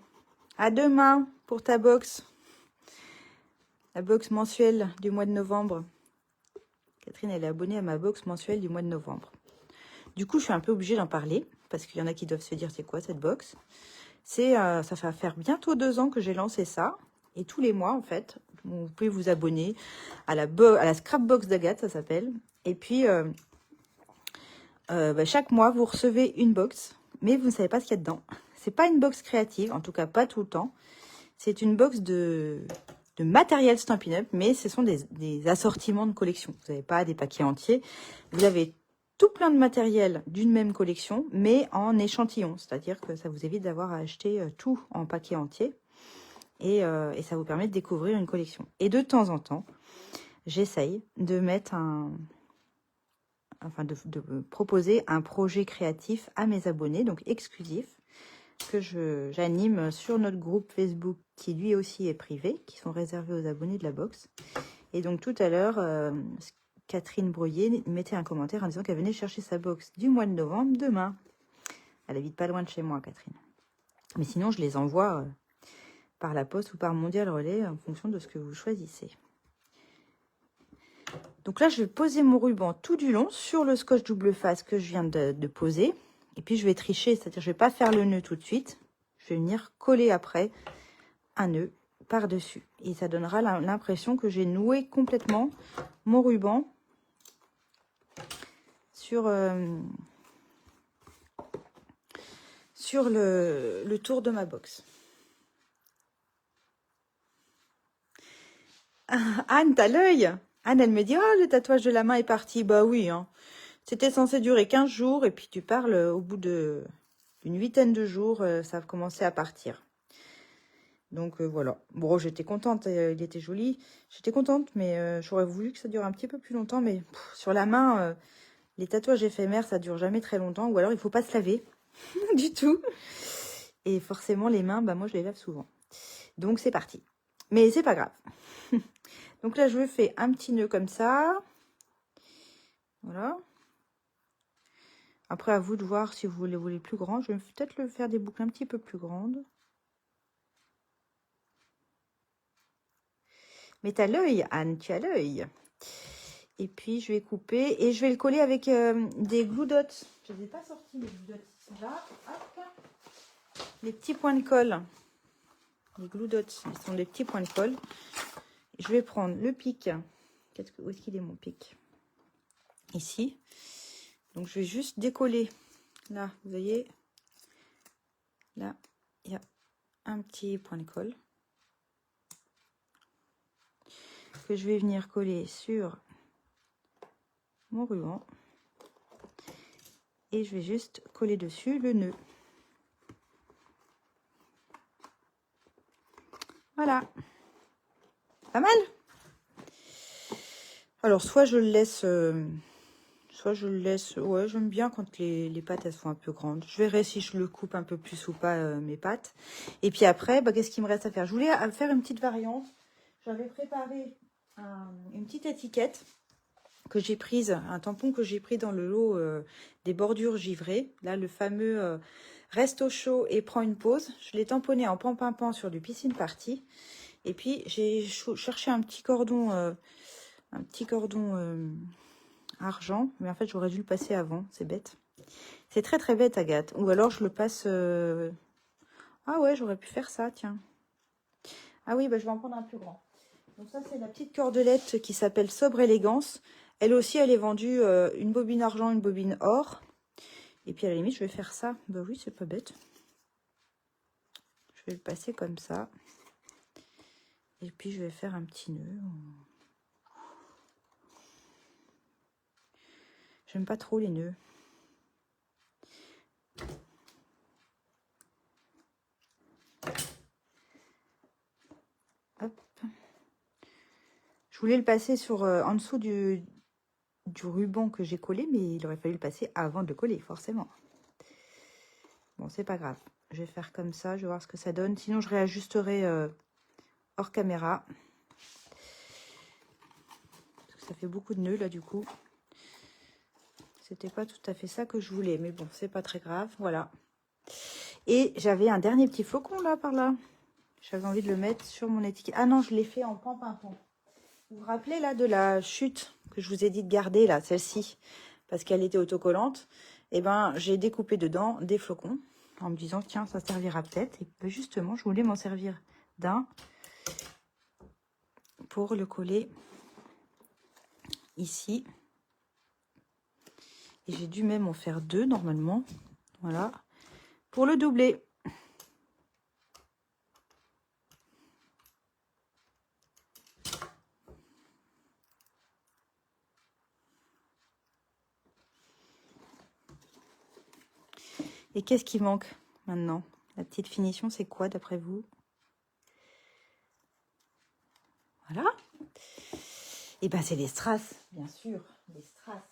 à demain pour ta box. La box mensuelle du mois de novembre. Catherine, elle est abonnée à ma box mensuelle du mois de novembre. Du coup, je suis un peu obligée d'en parler, parce qu'il y en a qui doivent se dire, c'est quoi cette box? Ça va faire bientôt 2 ans que j'ai lancé ça. Et tous les mois, en fait, vous pouvez vous abonner à la Scrapbox d'Agathe, ça s'appelle. Et puis, chaque mois, vous recevez une box, mais vous ne savez pas ce qu'il y a dedans. C'est pas une box créative, en tout cas pas tout le temps. C'est une box de matériel Stampin' Up, mais ce sont des assortiments de collection. Vous n'avez pas des paquets entiers. Vous avez tout plein de matériel d'une même collection, mais en échantillon. C'est-à-dire que ça vous évite d'avoir à acheter tout en paquet entier. Et ça vous permet de découvrir une collection. Et de temps en temps, j'essaye de mettre de proposer un projet créatif à mes abonnés, donc exclusif, que j'anime sur notre groupe Facebook, qui lui aussi est privé, qui sont réservés aux abonnés de la box. Et donc tout à l'heure, Catherine Broyer mettait un commentaire en disant qu'elle venait chercher sa box du mois de novembre demain. Elle habite pas loin de chez moi, Catherine. Mais sinon, je les envoie par la poste ou par Mondial Relais en fonction de ce que vous choisissez. Donc là, je vais poser mon ruban tout du long sur le scotch double face que je viens de poser. Et puis, je vais tricher, c'est-à-dire je ne vais pas faire le nœud tout de suite. Je vais venir coller après un nœud par-dessus. Et ça donnera l'impression que j'ai noué complètement mon ruban sur le tour de ma box. Anne, t'as l'œil. Anne, elle me dit, oh, le tatouage de la main est parti. Bah oui, hein. C'était censé durer 15 jours. Et puis tu parles, au bout d'une 8aine de jours, ça a commencé à partir. Donc voilà. Bon, j'étais contente, il était joli. J'étais contente, mais j'aurais voulu que ça dure un petit peu plus longtemps. Mais sur la main, les tatouages éphémères, ça dure jamais très longtemps. Ou alors, il faut pas se laver du tout. Et forcément, les mains, bah moi, je les lave souvent. Donc, c'est parti. Mais c'est pas grave. Donc là, je me fais un petit nœud comme ça. Voilà. Après, à vous de voir si vous les voulez plus grands. Je vais peut-être le faire des boucles un petit peu plus grandes. Mais tu as l'œil, Anne, tu as l'œil. Et puis, je vais couper et je vais le coller avec des glue dots. Je ne les ai pas sortis, les glue dots. Ils sont là. Hop. Les petits points de colle. Les glue dots, ce sont des petits points de colle. Je vais prendre le pic. Où est-ce qu'il est mon pic? Ici. Donc, je vais juste décoller. Là, vous voyez. Là, il y a un petit point de colle que je vais venir coller sur mon ruban. Et je vais juste coller dessus le nœud. Voilà. Pas mal. Alors, soit je le laisse... ouais, j'aime bien quand les pâtes, elles sont un peu grandes. Je verrai si je le coupe un peu plus ou pas, mes pâtes. Et puis après, bah, qu'est-ce qu'il me reste à faire? Je voulais faire une petite variante. J'avais préparé une petite étiquette que j'ai prise, un tampon que j'ai pris dans le lot des bordures givrées. Là, le fameux reste au chaud et prend une pause. Je l'ai tamponné en pan sur du piscine party. Et puis, j'ai cherché un petit cordon argent, mais en fait j'aurais dû le passer avant, c'est bête. C'est très très bête, Agathe. Ou alors je le passe... Ah ouais, j'aurais pu faire ça, tiens. Ah oui, bah, je vais en prendre un plus grand. Donc ça, c'est la petite cordelette qui s'appelle Sobre Élégance. Elle aussi, elle est vendue une bobine argent, une bobine or. Et puis à la limite, je vais faire ça. Bah oui, c'est pas bête. Je vais le passer comme ça. Et puis je vais faire un petit nœud. J'aime pas trop les nœuds. Hop. Je voulais le passer sur en dessous du ruban que j'ai collé, mais il aurait fallu le passer avant de le coller, forcément. Bon, c'est pas grave. Je vais faire comme ça, je vais voir ce que ça donne. Sinon, je réajusterai hors caméra. Parce que ça fait beaucoup de nœuds, là, du coup. C'était pas tout à fait ça que je voulais, mais bon, c'est pas très grave, voilà. Et j'avais un dernier petit flocon, là, par là. J'avais envie de le mettre sur mon étiquette. Ah non, je l'ai fait en pan-pimpon. Vous vous rappelez là de la chute que je vous ai dit de garder là, celle-ci, parce qu'elle était autocollante. Et ben, j'ai découpé dedans des flocons en me disant tiens, ça servira peut-être. Et ben, justement, je voulais m'en servir d'un pour le coller ici. Et j'ai dû même en faire deux normalement. Voilà. Pour le doubler. Et qu'est-ce qui manque maintenant? La petite finition, c'est quoi d'après vous? Voilà. Et ben c'est les strass, bien sûr. Les strass.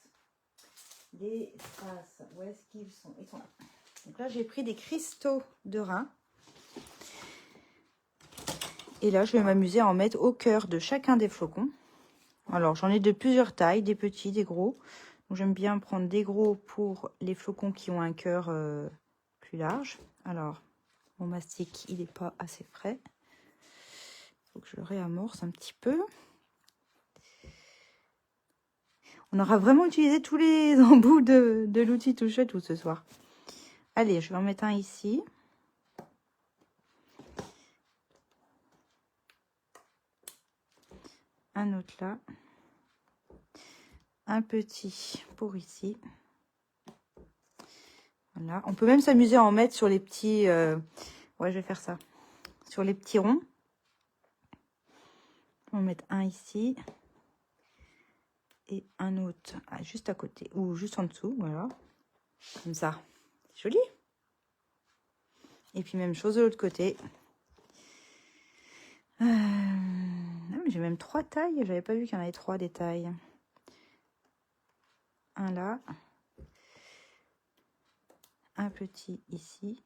Les strass. Où est-ce qu'ils sont? Ils sont là. Donc là, j'ai pris des cristaux de rein. Et là, je vais m'amuser à en mettre au cœur de chacun des flocons. Alors, j'en ai de plusieurs tailles, des petits, des gros. Donc, j'aime bien prendre des gros pour les flocons qui ont un cœur plus large. Alors, mon mastic, il n'est pas assez frais. Il faut que je le réamorce un petit peu. On aura vraiment utilisé tous les embouts de l'outil touche tout ce soir. Allez, je vais en mettre un ici. Un autre là. Un petit pour ici. Voilà. On peut même s'amuser à en mettre sur les petits... Ouais, je vais faire ça. Sur les petits ronds. On va mettre un ici. Et un autre juste à côté. Ou juste en dessous, voilà. Comme ça. C'est joli. Et puis même chose de l'autre côté. Ah, mais j'ai même 3 tailles. J'avais pas vu qu'il y en avait 3 des tailles. Un là. Un petit ici.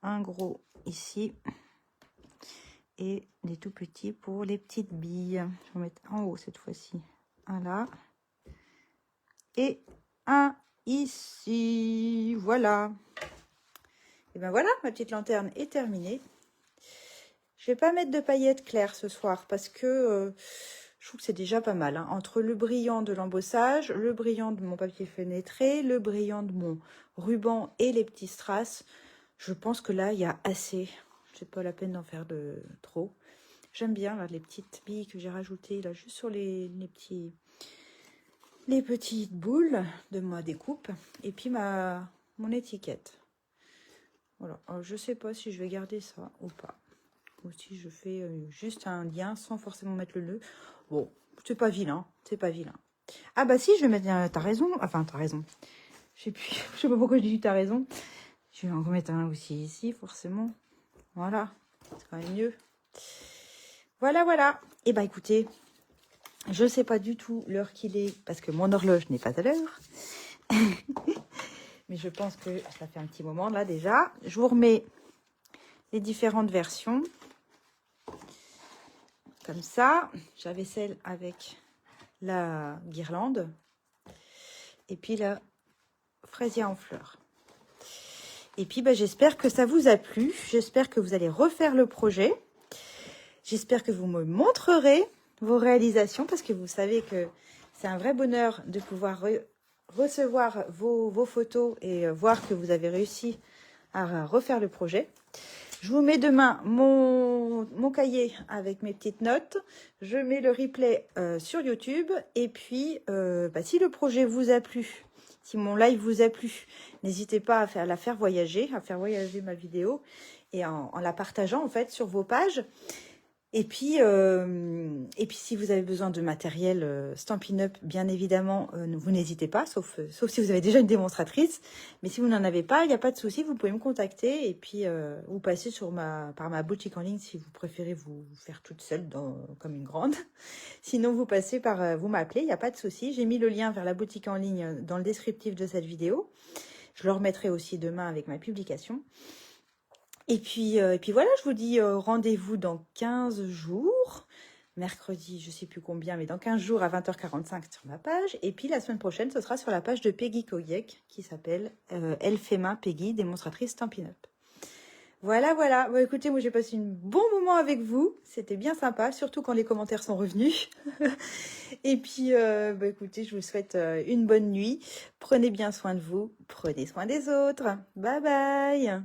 Un gros ici. Et des tout petits pour les petites billes. Je vais mettre en haut cette fois-ci. Un là. Et un ici. Voilà. Et ben voilà, ma petite lanterne est terminée. Je vais pas mettre de paillettes claires ce soir parce que je trouve que c'est déjà pas mal. Hein. Entre le brillant de l'embossage, le brillant de mon papier fenêtré, le brillant de mon ruban et les petits strass, je pense que là, il y a assez. C'est pas la peine d'en faire de trop. J'aime bien là, les petites billes que j'ai rajoutées là, juste sur les petites boules de ma découpe. Et puis mon étiquette. Voilà. Alors, je sais pas si je vais garder ça ou pas. Ou si je fais juste un lien sans forcément mettre le nœud. Bon, c'est pas vilain. C'est pas vilain. Ah bah si, je vais mettre... t'as raison. Enfin, t'as raison. Je sais plus. Je sais pas pourquoi je dis t'as raison. Je vais en remettre un aussi ici, forcément. Voilà. C'est quand même mieux. Voilà, voilà. Et bah écoutez, je sais pas du tout l'heure qu'il est parce que mon horloge n'est pas à l'heure. Mais je pense que ça fait un petit moment là déjà. Je vous remets les différentes versions. Comme ça. J'avais celle avec la guirlande. Et puis la fraisier en fleurs. Et puis bah, j'espère que ça vous a plu. J'espère que vous allez refaire le projet. J'espère que vous me montrerez vos réalisations parce que vous savez que c'est un vrai bonheur de pouvoir recevoir vos photos et voir que vous avez réussi à refaire le projet. Je vous mets demain mon cahier avec mes petites notes. Je mets le replay sur YouTube. Et puis, bah, si le projet vous a plu, si mon live vous a plu, n'hésitez pas à la faire voyager ma vidéo et en la partageant en fait sur vos pages. Et puis si vous avez besoin de matériel Stampin' Up, bien évidemment, vous n'hésitez pas, sauf si vous avez déjà une démonstratrice. Mais si vous n'en avez pas, il n'y a pas de souci, vous pouvez me contacter et puis vous passez par ma boutique en ligne si vous préférez vous faire toute seule comme une grande. Sinon, vous passez vous m'appelez, il n'y a pas de souci. J'ai mis le lien vers la boutique en ligne dans le descriptif de cette vidéo. Je le remettrai aussi demain avec ma publication. Et puis voilà, je vous dis rendez-vous dans 15 jours. Mercredi, je ne sais plus combien, mais dans 15 jours à 20h45 sur ma page. Et puis la semaine prochaine, ce sera sur la page de Peggy Kogiek qui s'appelle Elle fait main Peggy, démonstratrice Stampin' Up. Voilà, voilà. Bon, écoutez, moi j'ai passé un bon moment avec vous. C'était bien sympa, surtout quand les commentaires sont revenus. Et puis, écoutez, je vous souhaite une bonne nuit. Prenez bien soin de vous. Prenez soin des autres. Bye bye.